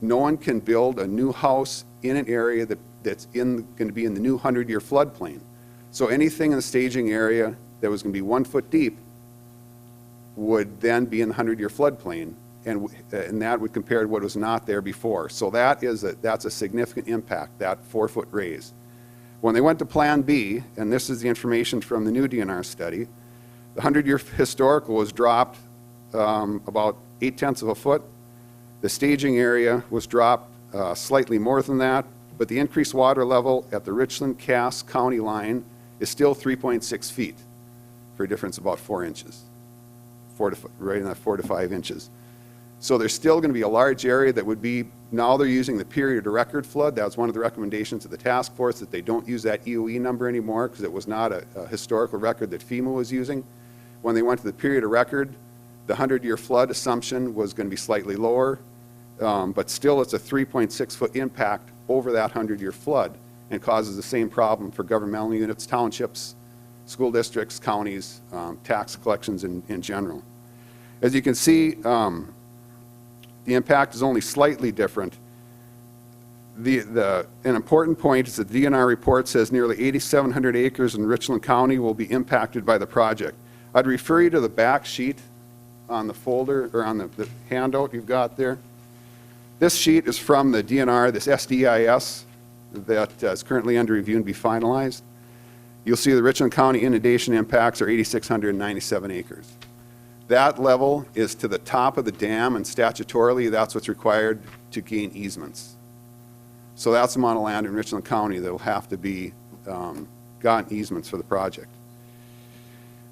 no one can build a new house in an area that's going to be in the new 100-year floodplain. So anything in the staging area that was going to be 1 foot deep would then be in the 100-year floodplain, and that would compare to what was not there before. So that's a significant impact, that 4-foot raise. When they went to Plan B, and this is the information from the new DNR study, the 100-year historical was dropped about 0.8 of a foot. The staging area was dropped slightly more than that, but the increased water level at the Richland County line is still 3.6 feet, for a difference of about 4 inches, right in that 4 to 5 inches. So there's still going to be a large area that would be, now they're using the period of record flood. That was one of the recommendations of the task force, that they don't use that EOE number anymore because it was not a historical record that FEMA was using. When they went to the period of record, the 100-year flood assumption was going to be slightly lower, but still it's a 3.6 foot impact over that 100-year flood, and causes the same problem for governmental units, townships, school districts, counties, tax collections in general. As you can see, the impact is only slightly different. An important point is that the DNR report says nearly 8,700 acres in Richland County will be impacted by the project. I'd refer you to the back sheet on the folder, or on the handout you've got there. This sheet is from the DNR, this SDIS, that is currently under review and be finalized. You'll see the Richland County inundation impacts are 8,697 acres. That level is to the top of the dam, and statutorily that's what's required to gain easements. So that's the amount of land in Richland County that will have to be gotten easements for the project.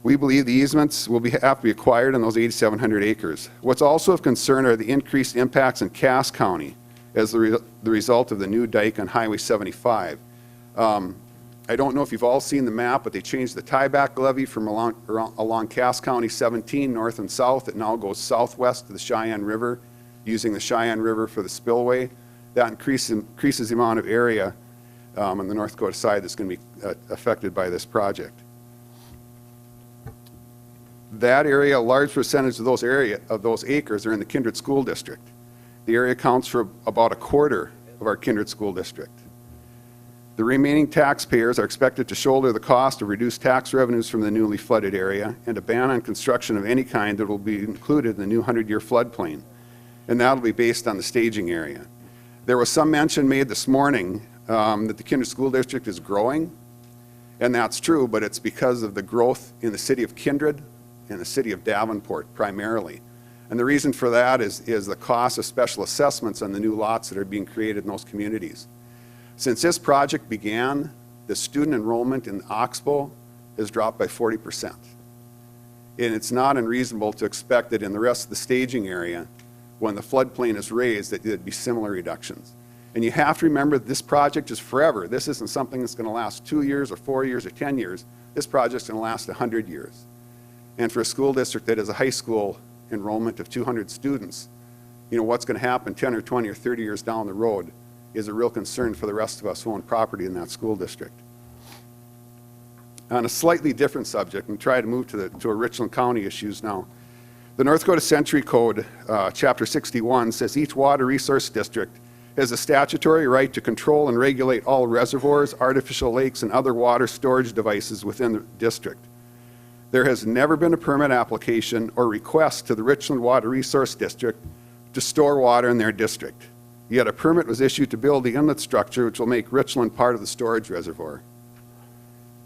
We believe the easements will have to be acquired in those 8,700 acres. What's also of concern are the increased impacts in Cass County as the result of the new dike on Highway 75. I don't know if you've all seen the map, but they changed the tieback levee from along Cass County 17 north and south. It now goes southwest to the Cheyenne River, using the Cheyenne River for the spillway. That increases the amount of area on the North Dakota side that's going to be affected by this project. That area, a large percentage of those acres are in the Kindred School District. The area accounts for about 1/4 of our Kindred School District. The remaining taxpayers are expected to shoulder the cost of reduced tax revenues from the newly flooded area, and a ban on construction of any kind that will be included in the new 100-year floodplain. And that'll be based on the staging area. There was some mention made this morning that the Kindred School District is growing, and that's true, but it's because of the growth in the city of Kindred and the city of Davenport primarily. And the reason for that is the cost of special assessments on the new lots that are being created in those communities. Since this project began, the student enrollment in Oxbow has dropped by 40%. And it's not unreasonable to expect that in the rest of the staging area, when the floodplain is raised, that there'd be similar reductions. And you have to remember that this project is forever. This isn't something that's going to last 2 years or 4 years or 10 years. This project's going to last 100 years. And for a school district that has a high school enrollment of 200 students, you know, what's going to happen 10 or 20 or 30 years down the road is a real concern for the rest of us who own property in that school district. On a slightly different subject, and try to move to our Richland County issues now. The North Dakota Century Code, Chapter 61, says each water resource district has a statutory right to control and regulate all reservoirs, artificial lakes, and other water storage devices within the district. There has never been a permit application or request to the Richland Water Resource District to store water in their district. Yet a permit was issued to build the inlet structure, which will make Richland part of the storage reservoir.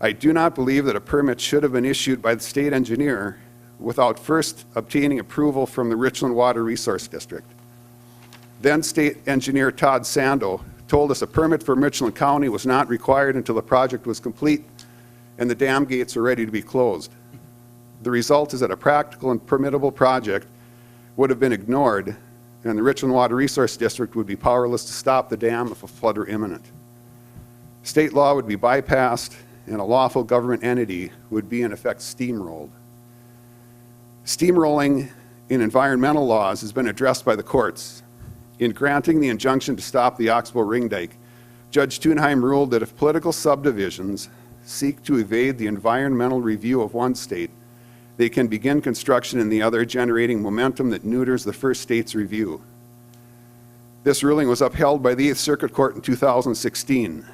I do not believe that a permit should have been issued by the state engineer without first obtaining approval from the Richland Water Resource District. Then State Engineer Todd Sando told us a permit from Richland County was not required until the project was complete and the dam gates were ready to be closed. The result is that a practical and permittable project would have been ignored, and the Richland Water Resource District would be powerless to stop the dam if a flood were imminent. State law would be bypassed, and a lawful government entity would be in effect steamrolled. Steamrolling in environmental laws has been addressed by the courts. In granting the injunction to stop the Oxbow Ring Dike, Judge Thunheim ruled that if political subdivisions seek to evade the environmental review of one state, they can begin construction in the other, generating momentum that neuters the first state's review. This ruling was upheld by the 8th Circuit Court in 2016.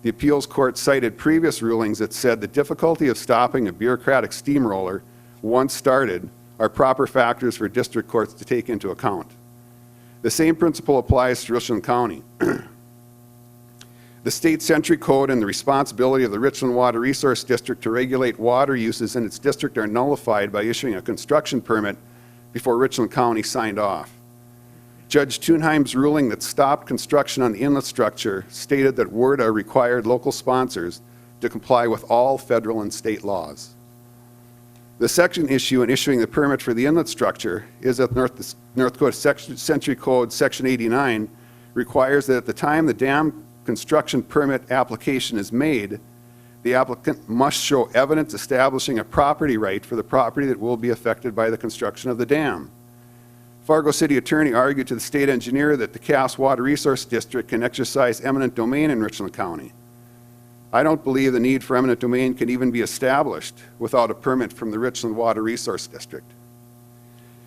The appeals court cited previous rulings that said the difficulty of stopping a bureaucratic steamroller once started are proper factors for district courts to take into account. The same principle applies to Richland County. The state Century Code and the responsibility of the Richland Water Resource District to regulate water uses in its district are nullified by issuing a construction permit before Richland County signed off. Judge Thunheim's ruling that stopped construction on the inlet structure stated that WRDA required local sponsors to comply with all federal and state laws. The section issue in issuing the permit for the inlet structure is that North Dakota Century Code Section 89 requires that at the time the dam construction permit application is made, the applicant must show evidence establishing a property right for the property that will be affected by the construction of the dam. Fargo City Attorney argued to the state engineer that the Cass Water Resource District can exercise eminent domain in Richland County. I don't believe the need for eminent domain can even be established without a permit from the Richland Water Resource District.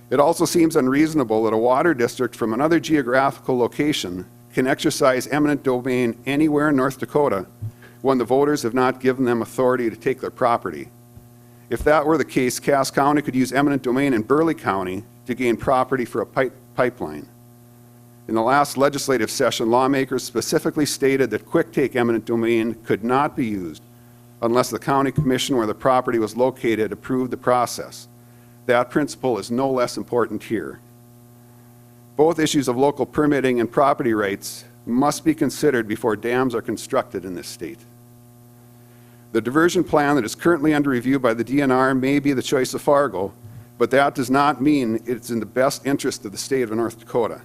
It also seems unreasonable that a water district from another geographical location can exercise eminent domain anywhere in North Dakota when the voters have not given them authority to take their property. If that were the case, Cass County could use eminent domain in Burleigh County to gain property for a pipeline. In the last legislative session, lawmakers specifically stated that quick-take eminent domain could not be used unless the county commission where the property was located approved the process. That principle is no less important here. Both issues of local permitting and property rights must be considered before dams are constructed in this state. The diversion plan that is currently under review by the DNR may be the choice of Fargo, but that does not mean it's in the best interest of the state of North Dakota.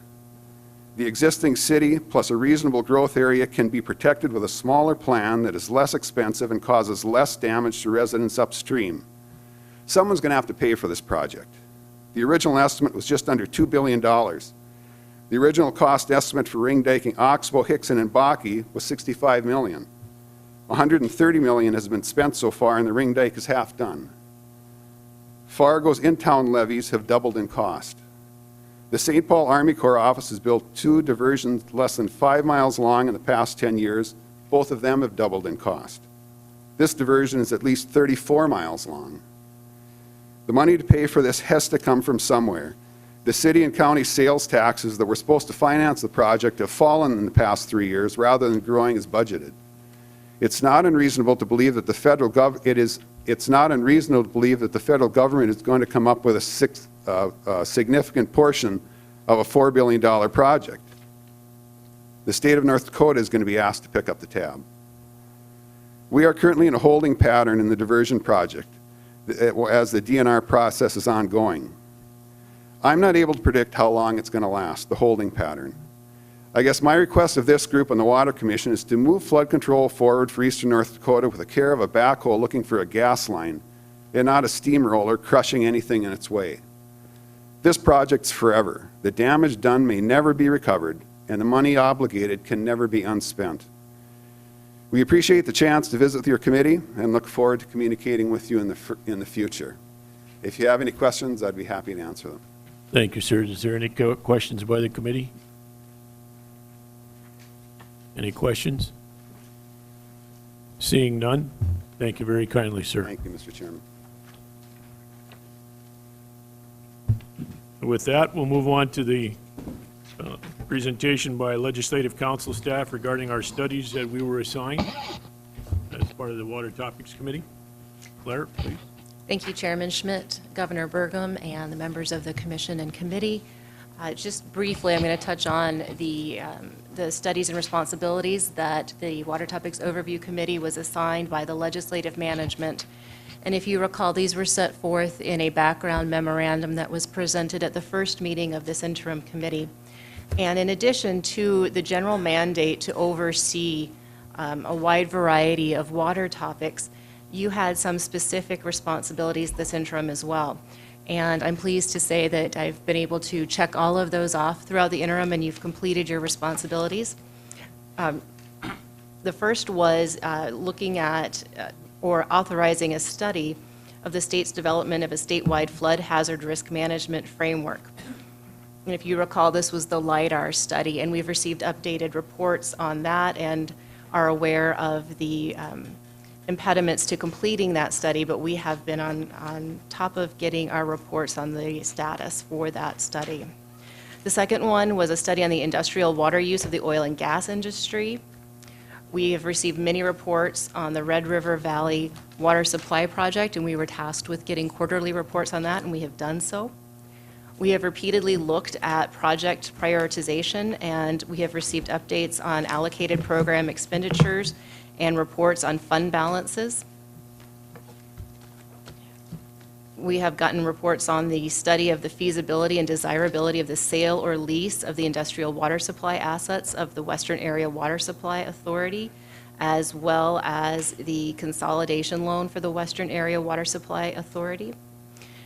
The existing city plus a reasonable growth area can be protected with a smaller plan that is less expensive and causes less damage to residents upstream. Someone's going to have to pay for this project. The original estimate was just under $2 billion. The original cost estimate for ring diking Oxbow, Hickson, and Bakke was $65 million. $130 million has been spent so far, and the ring dike is half done. Fargo's in-town levees have doubled in cost. The St. Paul Army Corps office has built 2 diversions less than 5 miles long in the past 10 years. Both of them have doubled in cost. This diversion is at least 34 miles long. The money to pay for this has to come from somewhere. The city and county sales taxes that were supposed to finance the project have fallen in the past 3 years rather than growing as budgeted. It's not unreasonable to believe that the federal government is going to come up with a significant portion of a $4 billion project. The state of North Dakota is going to be asked to pick up the tab. We are currently in a holding pattern in the diversion project as the DNR process is ongoing. I'm not able to predict how long it's going to last, the holding pattern. I guess my request of this group and the Water Commission is to move flood control forward for eastern North Dakota with the care of a backhoe looking for a gas line and not a steamroller crushing anything in its way. This project's forever. The damage done may never be recovered, and the money obligated can never be unspent. We appreciate the chance to visit with your committee and look forward to communicating with you in the future. If you have any questions, I'd be happy to answer them. Thank you, sir. Is there any questions by the committee? Any questions? Seeing none, thank you very kindly, sir. Thank you, Mr. Chairman. With that, we'll move on to the presentation by Legislative Council staff regarding our studies that we were assigned as part of the Water Topics Committee. Claire, please. Thank you, Chairman Schmidt, Governor Burgum, and the members of the commission and committee. Just briefly, I'm going to touch on the studies and responsibilities that the Water Topics Overview Committee was assigned by the legislative management. And if you recall, these were set forth in a background memorandum that was presented at the first meeting of this interim committee. And in addition to the general mandate to oversee a wide variety of water topics, you had some specific responsibilities this interim as well. And I'm pleased to say that I've been able to check all of those off throughout the interim, and you've completed your responsibilities. The first was looking at or authorizing a study of the state's development of a statewide flood hazard risk management framework. And if you recall, this was the LIDAR study, and we've received updated reports on that, and are aware of the impediments to completing that study, but we have been on top of getting our reports on the status for that study. The second one was a study on the industrial water use of the oil and gas industry. We have received many reports on the Red River Valley Water Supply Project, and we were tasked with getting quarterly reports on that, and we have done so. We have repeatedly looked at project prioritization, and we have received updates on allocated program expenditures and reports on fund balances. We have gotten reports on the study of the feasibility and desirability of the sale or lease of the industrial water supply assets of the Western Area Water Supply Authority, as well as the consolidation loan for the Western Area Water Supply Authority.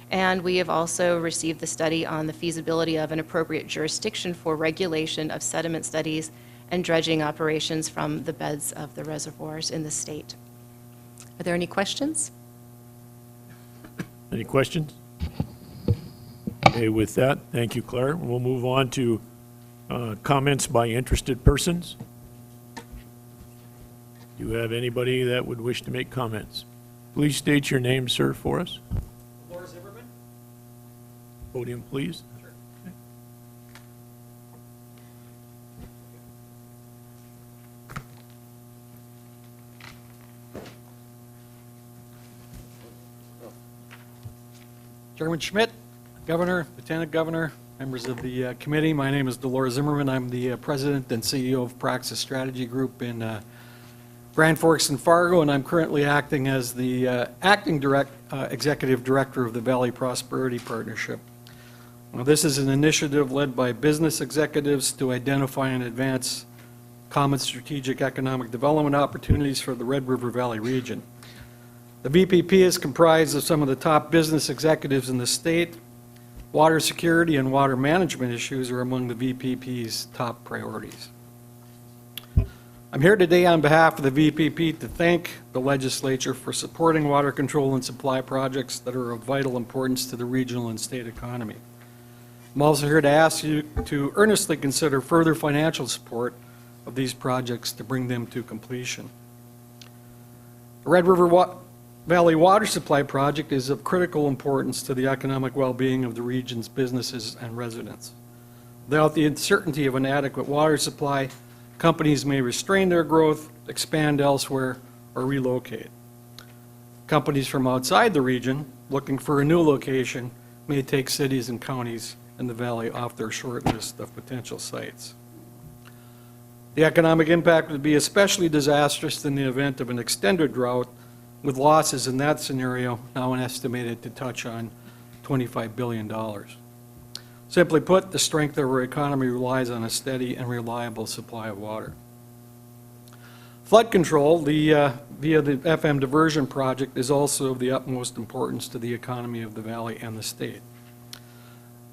And we have also received the study on the feasibility of an appropriate jurisdiction for regulation of sediment studies and dredging operations from the beds of the reservoirs in the state. Are there any questions? Any questions? Okay, with that, thank you, Claire. We'll move on to comments by interested persons. Do you have anybody that would wish to make comments? Please state your name, sir, for us. Podium, please. Chairman Schmidt, Governor, Lieutenant Governor, members of the committee, my name is Dolores Zimmerman. I'm the President and CEO of Praxis Strategy Group in Grand Forks and Fargo, and I'm currently acting as the acting executive director of the Valley Prosperity Partnership. Now, this is an initiative led by business executives to identify and advance common strategic economic development opportunities for the Red River Valley region. The VPP is comprised of some of the top business executives in the state. Water security and water management issues are among the VPP's top priorities. I'm here today on behalf of the VPP to thank the legislature for supporting water control and supply projects that are of vital importance to the regional and state economy. I'm also here to ask you to earnestly consider further financial support of these projects to bring them to completion. The Red River Valley Water Supply Project is of critical importance to the economic well-being of the region's businesses and residents. Without the uncertainty of an adequate water supply, companies may restrain their growth, expand elsewhere, or relocate. Companies from outside the region looking for a new location may take cities and counties in the valley off their short list of potential sites. The economic impact would be especially disastrous in the event of an extended drought, with losses in that scenario now estimated to touch on $25 billion. Simply put, the strength of our economy relies on a steady and reliable supply of water. Flood control via the FM diversion project is also of the utmost importance to the economy of the valley and the state.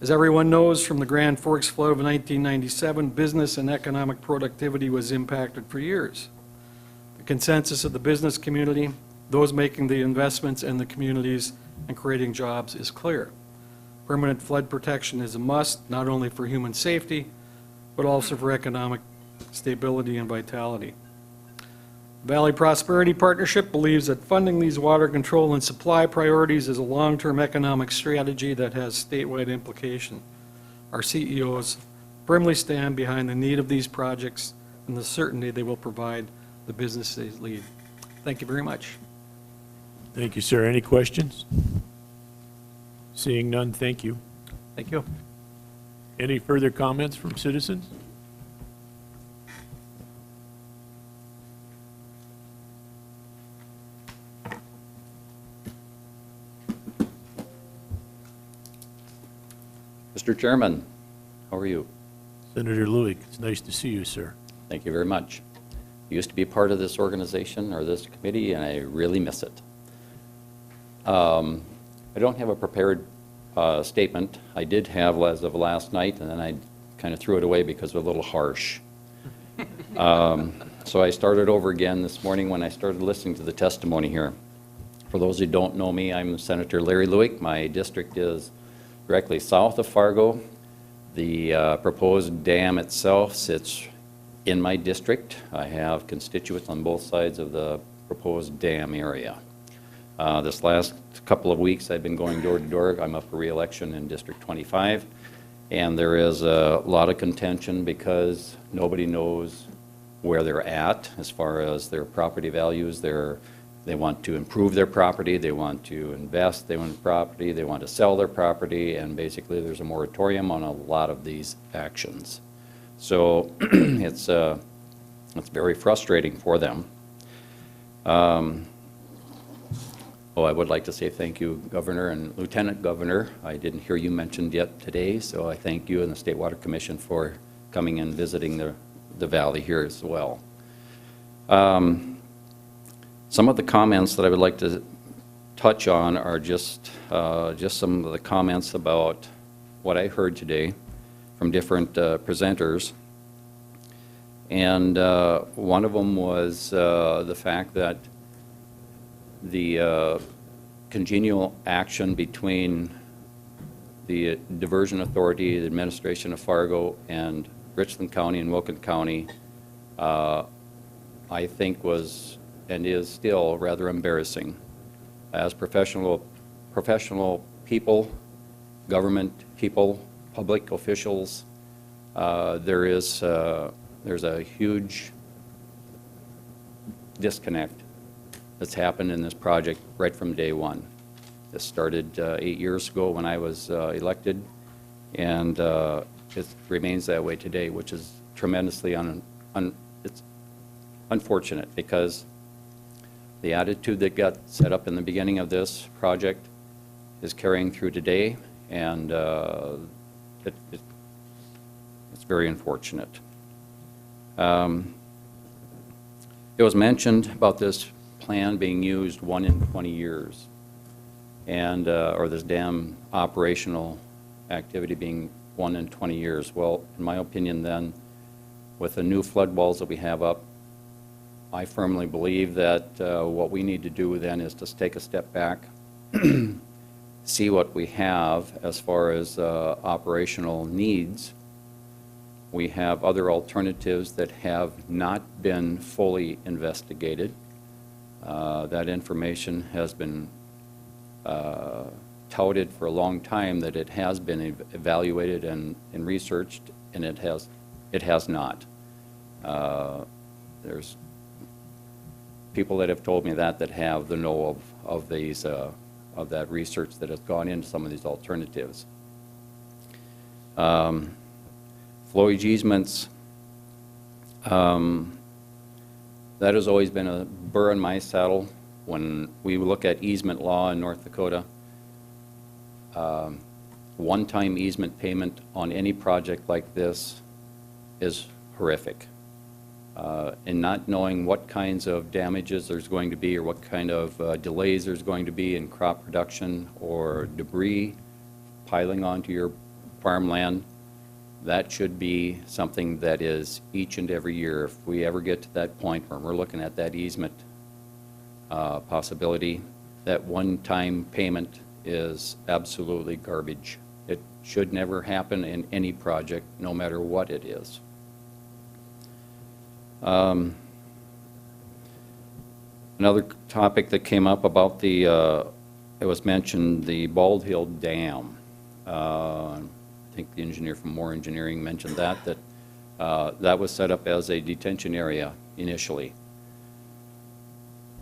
As everyone knows from the Grand Forks flood of 1997, business and economic productivity was impacted for years. The consensus of the business community, those making the investments in the communities and creating jobs is clear. Permanent flood protection is a must, not only for human safety, but also for economic stability and vitality. Valley Prosperity Partnership believes that funding these water control and supply priorities is a long-term economic strategy that has statewide implication. Our CEOs firmly stand behind the need of these projects and the certainty they will provide the business they lead. Thank you very much. Thank you, sir. Any questions? Seeing none, thank you. Thank you. Any further comments from citizens? Mr. Chairman, how are you? Senator Lewick, it's nice to see you, sir. Thank you very much. I used to be part of this organization or this committee, and I really miss it. I don't have a prepared statement. I did have as of last night, and then I kind of threw it away because it was a little harsh. So I started over again this morning when I started listening to the testimony here. For those who don't know me, I'm Senator Larry Lewick. My district is directly south of Fargo. The proposed dam itself sits In my district, I have constituents on both sides of the proposed dam area. This last couple of weeks, I've been going door to door. I'm up for re-election in District 25, and there is a lot of contention because nobody knows where they're at as far as their property values. They want to improve their property, they want to invest, they want property, they want to sell their property, and basically there's a moratorium on a lot of these actions. So it's very frustrating for them. I would like to say thank you, Governor and Lieutenant Governor. I didn't hear you mentioned yet today, so I thank you and the State Water Commission for coming and visiting the valley here as well. Some of the comments that I would like to touch on are just some of the comments about what I heard today from different presenters. And one of them was the fact that the congenial action between the Diversion Authority, the administration of Fargo, and Richland County and Wilkins County, I think was and is still rather embarrassing. As professional people, government people, public officials, there's a huge disconnect that's happened in this project right from day one. This started 8 years ago when I was elected, and it remains that way today, which is tremendously it's unfortunate, because the attitude that got set up in the beginning of this project is carrying through today, and it's very unfortunate. It was mentioned about this plan being used 1 in 20 years, and or this dam operational activity being 1 in 20 years. Well, in my opinion then, with the new flood walls that we have up, I firmly believe that what we need to do then is just take a step back, see what we have as far as operational needs. We have other alternatives that have not been fully investigated. That information has been touted for a long time, that it has been evaluated and researched, and it has not. There's people that have told me that have the know of these of that research that has gone into some of these alternatives. Flowage easements, that has always been a burr in my saddle. When we look at easement law in North Dakota, one-time easement payment on any project like this is horrific. And not knowing what kinds of damages there's going to be, or what kind of delays there's going to be in crop production, or debris piling onto your farmland, that should be something that is each and every year. If we ever get to that point where we're looking at that easement possibility, that one-time payment is absolutely garbage. It should never happen in any project, no matter what it is. Another topic that came up about it was mentioned, the Bald Hill Dam. I think the engineer from Moore Engineering mentioned that was set up as a detention area initially.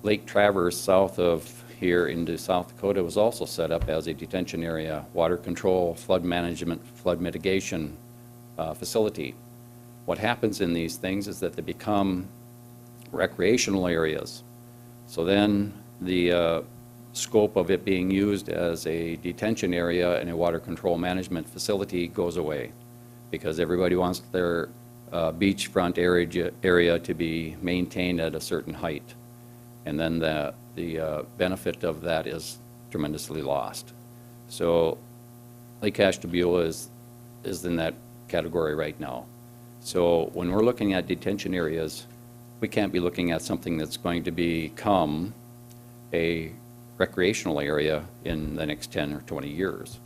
Lake Traverse, south of here into South Dakota, was also set up as a detention area, water control, flood management, flood mitigation facility. What happens in these things is that they become recreational areas. So then the scope of it being used as a detention area and a water control management facility goes away, because everybody wants their beachfront area to be maintained at a certain height. And then the benefit of that is tremendously lost. So Lake Ashtabula is in that category right now. So when we're looking at detention areas, we can't be looking at something that's going to become a recreational area in the next 10 or 20 years.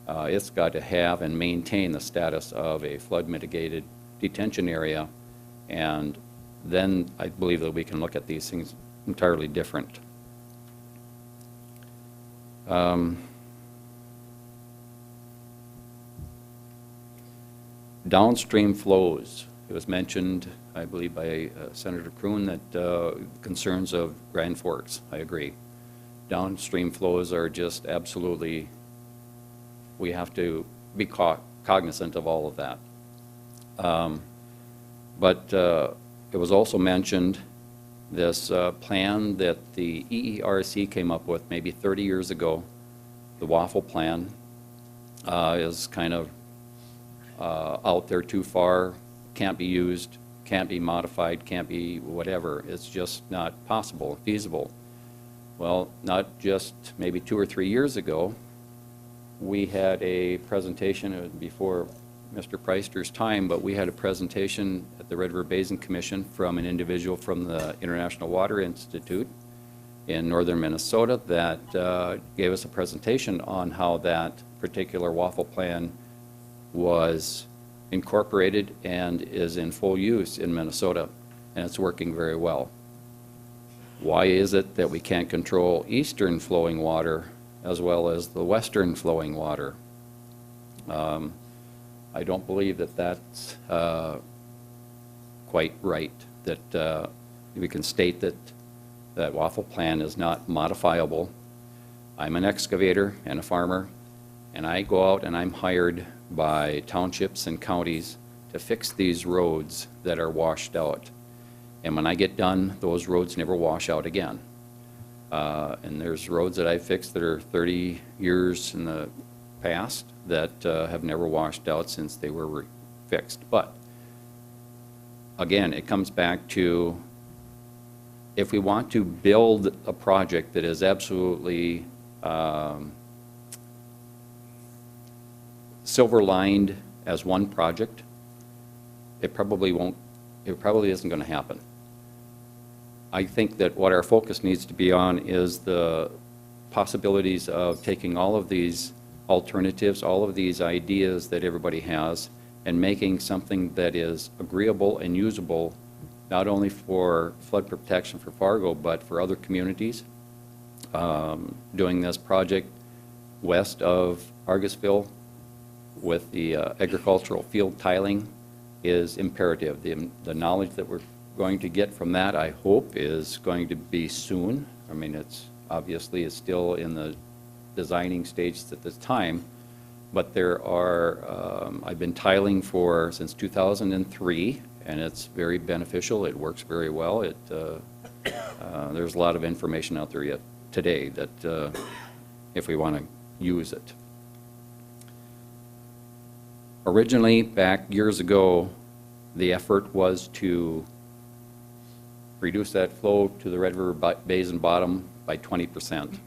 It's got to have and maintain the status of a flood mitigated detention area, And then I believe that we can look at these things entirely different. Downstream flows. It was mentioned, I believe, by Senator Kroon that concerns of Grand Forks. I agree. Downstream flows are just absolutely, we have to be cognizant of all of that. But it was also mentioned this plan that the EERC came up with maybe 30 years ago, the waffle plan, is kind of out there too far, can't be used, can't be modified, can't be whatever. It's just not possible, feasible. Well, not just maybe 2 or 3 years ago, we had a presentation before Mr. Preister's time, but we had a presentation at the Red River Basin Commission from an individual from the International Water Institute in northern Minnesota that gave us a presentation on how that particular waffle plan was incorporated and is in full use in Minnesota, and it's working very well. Why is it that we can't control eastern flowing water as well as the western flowing water? I don't believe that that's quite right, that we can state that that waffle plan is not modifiable. I'm an excavator and a farmer, and I go out and I'm hired by townships and counties to fix these roads that are washed out. And when I get done, those roads never wash out again. And there's roads that I fixed that are 30 years in the past that have never washed out since they were fixed. But again, it comes back to, if we want to build a project that is absolutely silver-lined as one project, it probably isn't going to happen. I think that what our focus needs to be on is the possibilities of taking all of these alternatives, all of these ideas that everybody has, and making something that is agreeable and usable, not only for flood protection for Fargo, but for other communities. Doing this project west of Argusville with the agricultural field tiling is imperative. The knowledge that we're going to get from that, I hope, is going to be soon. I mean, it's obviously it's still in the designing stage at this time, but there are, I've been tiling since 2003, and it's very beneficial. It works very well. There's a lot of information out there yet today that if we want to use it. Originally, back years ago, the effort was to reduce that flow to the Red River Basin bottom by 20%.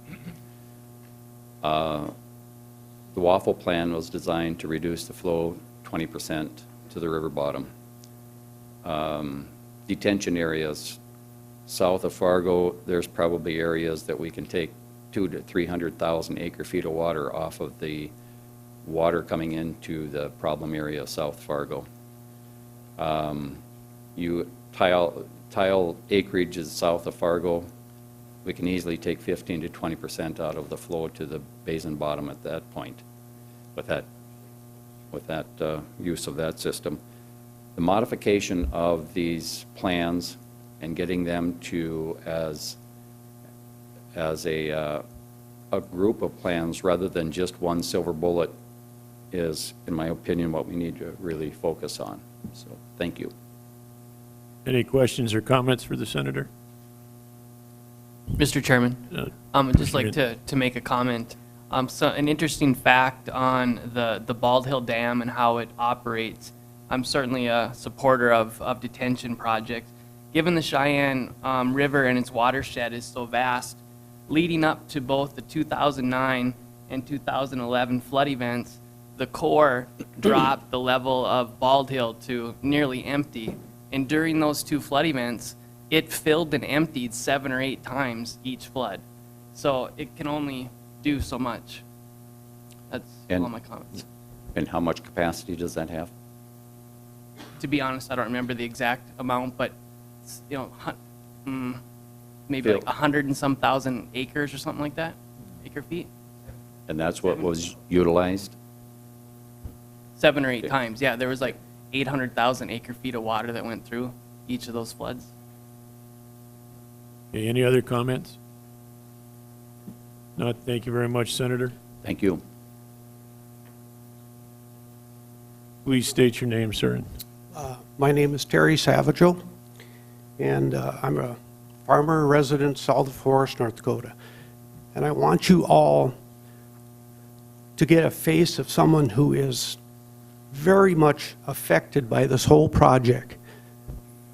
The waffle plan was designed to reduce the flow 20% to the river bottom. Detention areas south of Fargo, there's probably areas that we can take 200,000 to 300,000 acre-feet of water off of the water coming into the problem area of South Fargo. You tile acreages south of Fargo, we can easily take 15 to 20% out of the flow to the basin bottom at that point with that use of that system. The modification of these plans and getting them to as a group of plans rather than just one silver bullet is, in my opinion, what we need to really focus on. So, thank you. Any questions or comments for the senator? Mr. Chairman, I'd just like to make a comment. So an interesting fact on the Bald Hill Dam and how it operates. I'm certainly a supporter of detention projects. Given the Cheyenne River and its watershed is so vast, leading up to both the 2009 and 2011 flood events, the Corps dropped the level of Bald Hill to nearly empty. And during those two flood events, it filled and emptied 7 or 8 times each flood. So it can only do so much. That's all my comments. And how much capacity does that have? To be honest, I don't remember the exact amount, but, it's, you know, maybe like 100 and some thousand acres or something like that, acre feet, And that's what was utilized? 7 or 8 times. Yeah, there was like 800,000 acre feet of water that went through each of those floods. Okay, any other comments? Not, thank you very much, Senator. Thank you. Please state your name, sir. My name is Terry Savageau, and I'm a farmer resident south of Forest, North Dakota. And I want you all to get a face of someone who is very much affected by this whole project.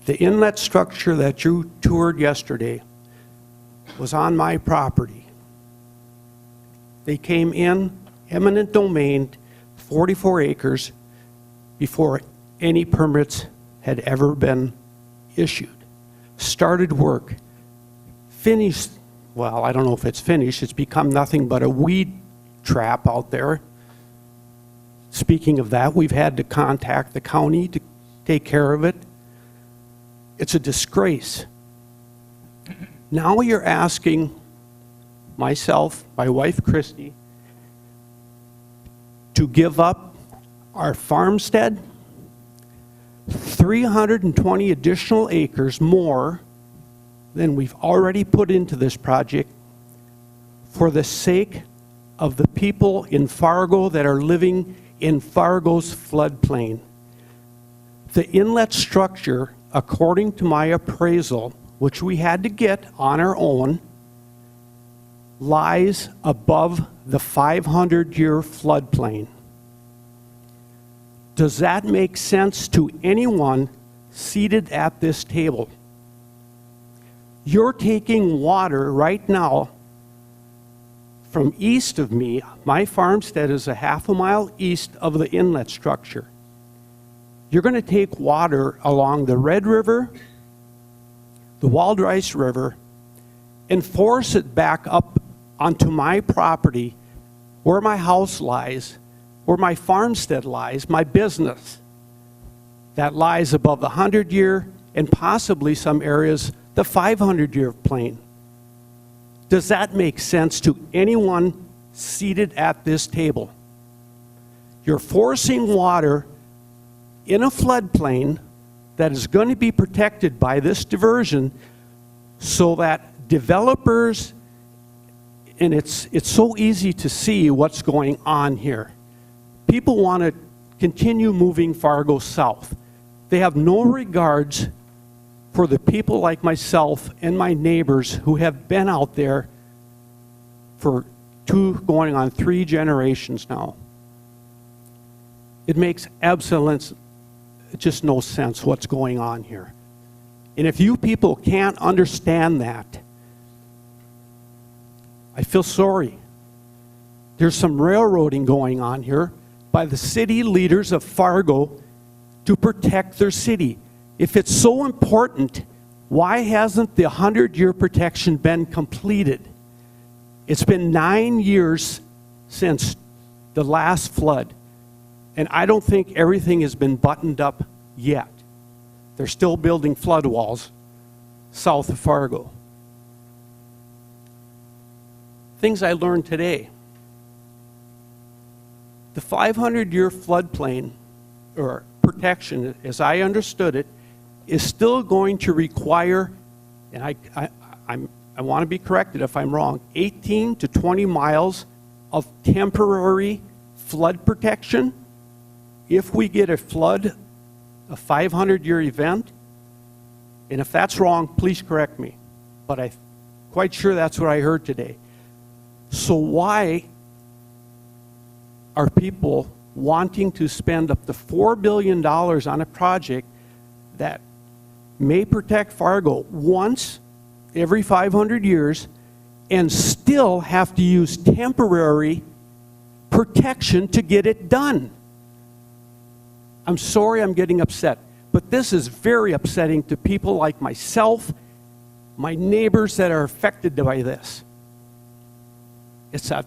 The inlet structure that you toured yesterday was on my property. They came in eminent domain, 44 acres, before any permits had ever been issued. Started work, finished, well, I don't know if it's finished, it's become nothing but a weed trap out there. Speaking of that, we've had to contact the county to take care of it. It's a disgrace. Now you're asking myself, my wife Christy, to give up our farmstead, 320 additional acres more than we've already put into this project for the sake of the people in Fargo that are living in Fargo's floodplain. The inlet structure, according to my appraisal, which we had to get on our own, lies above the 500-year floodplain. Does that make sense to anyone seated at this table? You're taking water right now from east of me. My farmstead is a half a mile east of the inlet structure. You're going to take water along the Red River, the Waldreiss River, and force it back up onto my property where my house lies, where my farmstead lies, my business that lies above the 100-year and possibly some areas the 500-year plain. Does that make sense to anyone seated at this table? You're forcing water in a floodplain that is going to be protected by this diversion so that developers, and it's so easy to see what's going on here. People want to continue moving Fargo south. They have no regards for the people like myself and my neighbors who have been out there for 2 going on 3 generations now. It makes absolute, just no sense what's going on here. And if you people can't understand that, I feel sorry. There's some railroading going on here by the city leaders of Fargo to protect their city. If it's so important, why hasn't the 100-year protection been completed? It's been 9 years since the last flood, and I don't think everything has been buttoned up yet. They're still building flood walls south of Fargo. Things I learned today. The 500-year floodplain, or protection, as I understood it, is still going to require, and I want to be corrected if I'm wrong, 18 to 20 miles of temporary flood protection if we get a flood, a 500-year event. And if that's wrong, please correct me. But I'm quite sure that's what I heard today. So why are people wanting to spend up to $4 billion on a project that may protect Fargo once every 500 years and still have to use temporary protection to get it done? I'm sorry I'm getting upset, but this is very upsetting to people like myself, my neighbors that are affected by this. It's a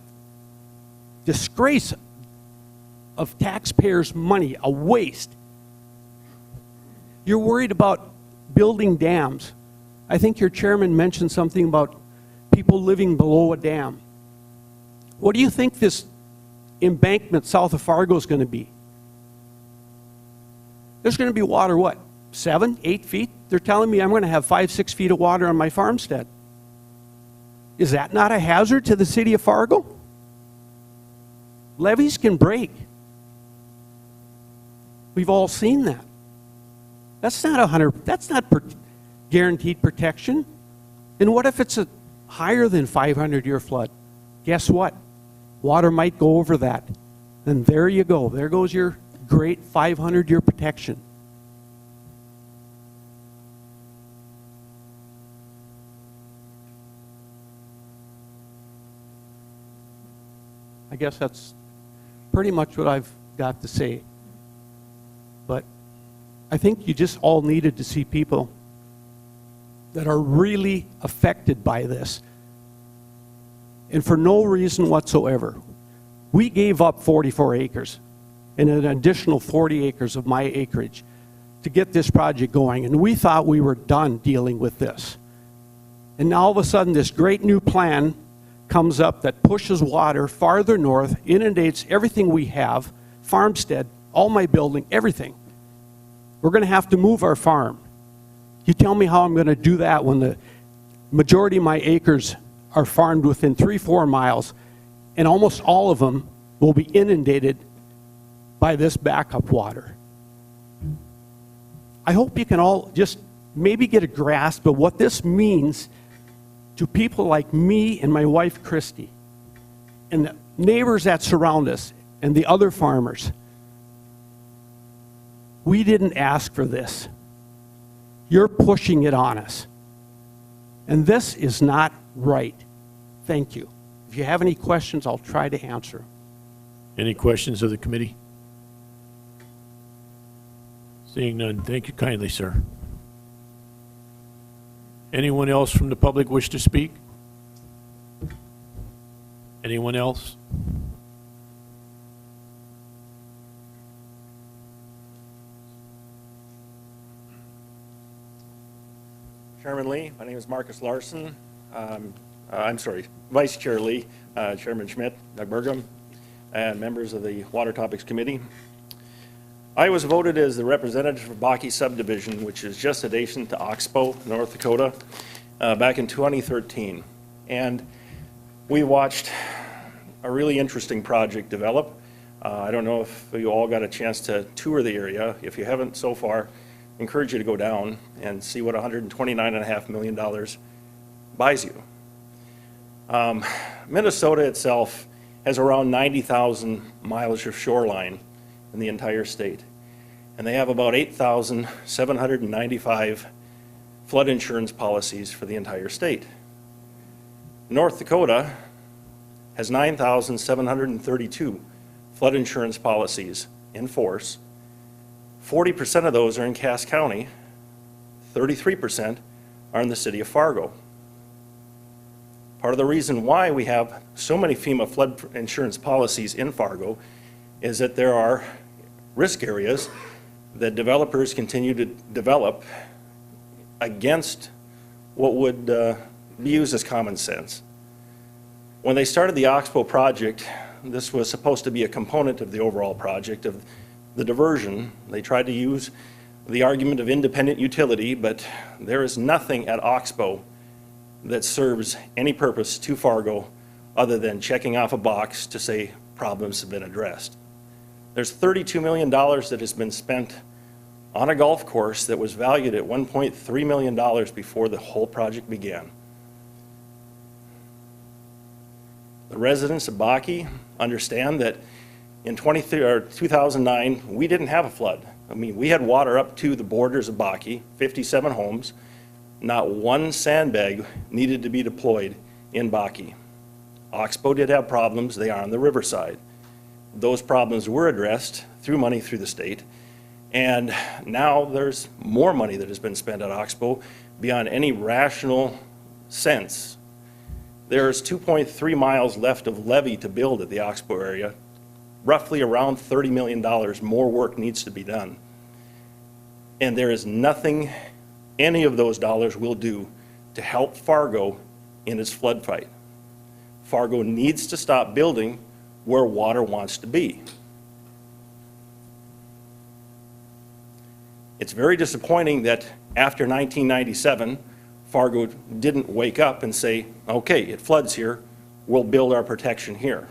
disgrace of taxpayers' money, a waste. You're worried about building dams. I think your chairman mentioned something about people living below a dam. What do you think this embankment south of Fargo is going to be? There's going to be water, what, 7, 8 feet? They're telling me I'm going to have 5, 6 feet of water on my farmstead. Is that not a hazard to the city of Fargo? Levees can break. We've all seen that. That's not guaranteed protection. And what if it's a higher than 500-year flood? Guess what? Water might go over that. And there you go. There goes your great 500-year protection. I guess that's pretty much what I've got to say. But I think you just all needed to see people that are really affected by this. And for no reason whatsoever. We gave up 44 acres and an additional 40 acres of my acreage to get this project going. And we thought we were done dealing with this. And now all of a sudden this great new plan comes up that pushes water farther north, inundates everything we have, farmstead, all my building, everything. We're going to have to move our farm. You tell me how I'm going to do that when the majority of my acres are farmed within 3-4 miles, and almost all of them will be inundated by this backup water. I hope you can all just maybe get a grasp of what this means to people like me and my wife, Christy, and the neighbors that surround us, and the other farmers. We didn't ask for this. You're pushing it on us. And this is not right. Thank you. If you have any questions, I'll try to answer them. Any questions of the committee? Seeing none, thank you kindly, sir. Anyone else from the public wish to speak? Anyone else? Chairman Lee, my name is Marcus Larson. I'm sorry, Vice Chair Lee, Chairman Schmidt, Doug Burgum, and members of the Water Topics Committee. I was voted as the representative for Baki subdivision, which is just adjacent to Oxbow, North Dakota, back in 2013. And we watched a really interesting project develop. I don't know if you all got a chance to tour the area. If you haven't so far, I encourage you to go down and see what $129.5 million buys you. Minnesota itself has around 90,000 miles of shoreline in the entire state. And they have about 8,795 flood insurance policies for the entire state. North Dakota has 9,732 flood insurance policies in force. 40% of those are in Cass County, 33% are in the city of Fargo. Part of the reason why we have so many FEMA flood insurance policies in Fargo is that there are risk areas that developers continue to develop against what would be used as common sense. When they started the Oxbow project, this was supposed to be a component of the overall project of the diversion. They tried to use the argument of independent utility, but there is nothing at Oxbow that serves any purpose to Fargo other than checking off a box to say problems have been addressed. There's $32 million that has been spent on a golf course that was valued at $1.3 million before the whole project began. The residents of Baki understand that in 2009, we didn't have a flood. I mean, we had water up to the borders of Baki, 57 homes. Not one sandbag needed to be deployed in Baki. Oxbow did have problems. They are on the riverside. Those problems were addressed through money through the state. And now there's more money that has been spent at Oxbow beyond any rational sense. There's 2.3 miles left of levee to build at the Oxbow area. Roughly around $30 million more work needs to be done. And there is nothing any of those dollars will do to help Fargo in its flood fight. Fargo needs to stop building where water wants to be. It's very disappointing that after 1997, Fargo didn't wake up and say, okay, it floods here, we'll build our protection here.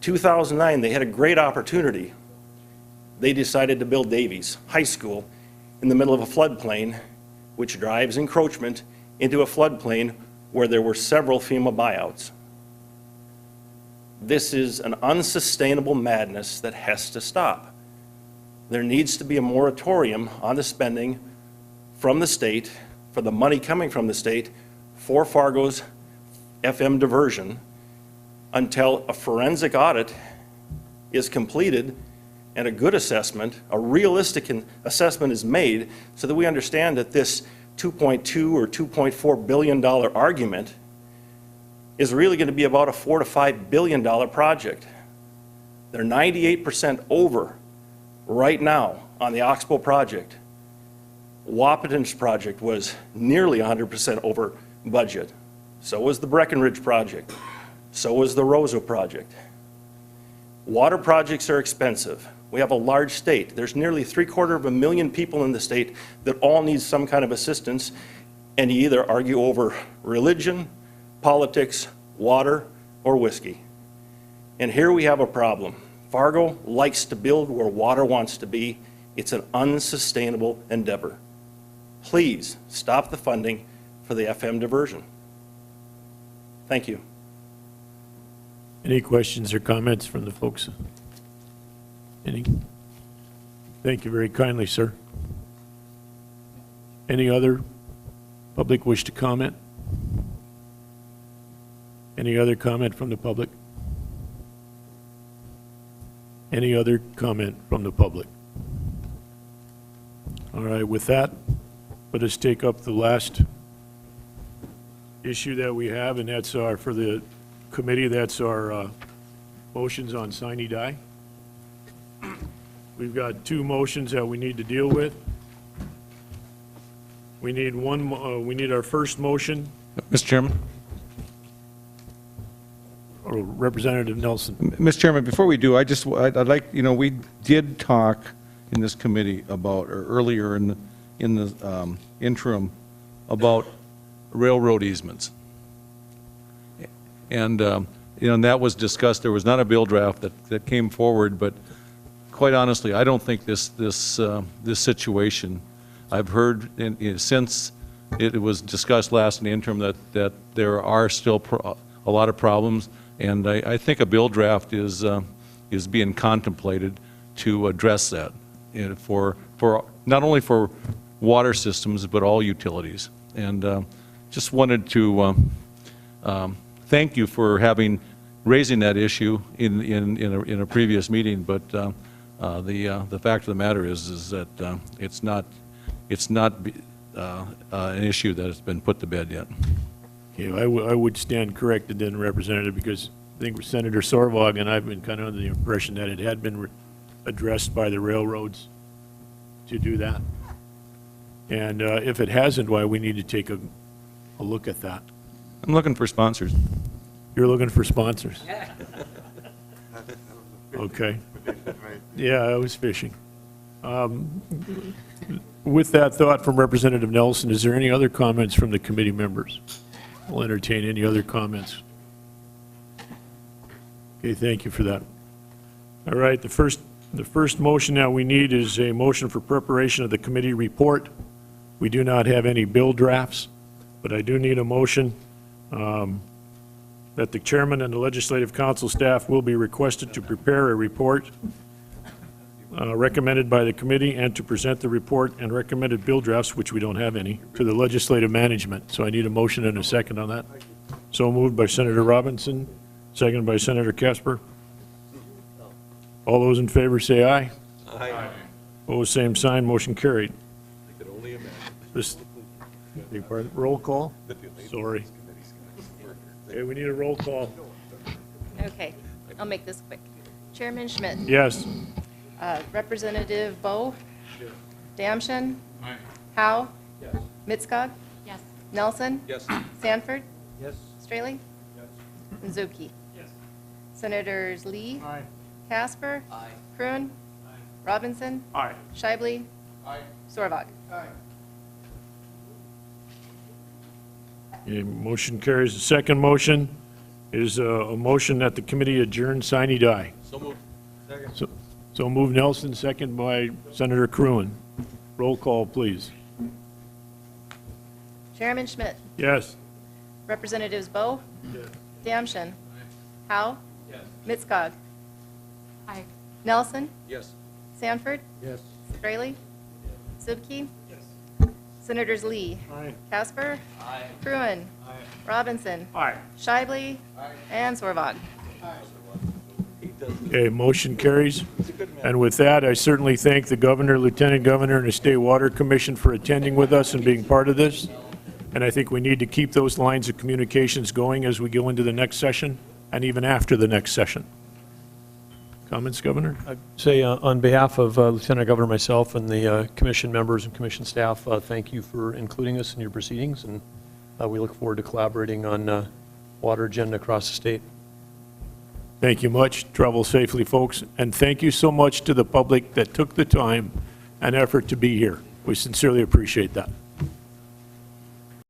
2009, they had a great opportunity. They decided to build Davies High School in the middle of a floodplain, which drives encroachment into a floodplain where there were several FEMA buyouts. This is an unsustainable madness that has to stop. There needs to be a moratorium on the spending from the state, for the money coming from the state, for Fargo's FM diversion until a forensic audit is completed and a good assessment, a realistic assessment is made so that we understand that this $2.2 or $2.4 billion argument is really going to be about a $4 to $5 billion project. They're 98% over right now on the Oxbow project. Wapaton's project was nearly 100% over budget. So was the Breckenridge project. So was the Roseau project. Water projects are expensive. We have a large state. There's nearly 750,000 people in the state that all need some kind of assistance, and you either argue over religion, politics, water, or whiskey. And here we have a problem. Fargo likes to build where water wants to be. It's an unsustainable endeavor. Please stop the funding for the FM diversion. Thank you. Any questions or comments from the folks? Any? Thank you very kindly, sir. Any other public wish to comment? Any other comment from the public? Any other comment from the public? All right, with that, let us take up the last issue that we have, and that's our, for the committee, that's our motions on sine die. We've got two motions that we need to deal with. We need we need our first motion. Mr. Chairman? Or Representative Nelson. Mr. Chairman, before we do, I'd like, we did talk in this committee about, or earlier in the interim, about railroad easements. And, and that was discussed. There was not a bill draft that came forward, but quite honestly, I don't think this situation, I've heard since it was discussed last in the interim that there are still a lot of problems, and I think a bill draft is being contemplated to address that, for not only for water systems but all utilities. And just wanted to thank you for raising that issue in a previous meeting, but the fact of the matter is that it's not an issue that has been put to bed yet. Okay, I would stand corrected then, Representative, because I think Senator Sorvog and I've been kind of under the impression that it had been addressed by the railroads to do that. And if it hasn't, why we need to take a look at that. I'm looking for sponsors. You're looking for sponsors? Okay. Yeah, I was fishing. With that thought from Representative Nelson, is there any other comments from the committee members? I'll entertain any other comments. Okay, thank you for that. All right, the first motion that we need is a motion for preparation of the committee report. We do not have any bill drafts, but I do need a motion that the chairman and the legislative council staff will be requested to prepare a report recommended by the committee and to present the report and recommended bill drafts, which we don't have any, to the legislative management. So I need a motion and a second on that. So moved by Senator Robinson, seconded by Senator Casper. All those in favor say aye. Aye. Opposed, same sign, motion carried. Roll call? Sorry. Okay, we need a roll call. Okay, I'll make this quick. Chairman Schmidt? Yes. Representative Bowe? Damshin. Howe. Mitskog. Yes. Nelson. Yes. Sanford. Yes. Straley. And Zuki. Yes. Senators Lee. Casper. Krun. Robinson. Aye. Scheibele. Sorvag. Okay, motion carries. The second motion is a motion that the committee adjourn, sine die. So moved. So move Nelson, second by Senator Kruen. Roll call, please. Chairman Schmidt. Yes. Representatives Bo. Damshin. Howe. Mitskog. Aye. Nelson. Yes. Sanford. Yes. Straley. Zuki. Senators Lee. Casper. Kruen. Robinson. Aye. Scheibele. And Sorvag. Okay, motion carries. And with that, I certainly thank the governor, lieutenant governor, and the State Water Commission for attending with us and being part of this. And I think we need to keep those lines of communications going as we go into the next session and even after the next session. Comments, Governor? I'd say on behalf of Lieutenant Governor, myself, and the commission members and commission staff, thank you for including us in your proceedings, and we look forward to collaborating on water agenda across the state. Thank you much. Travel safely, folks. And thank you so much to the public that took the time and effort to be here. We sincerely appreciate that.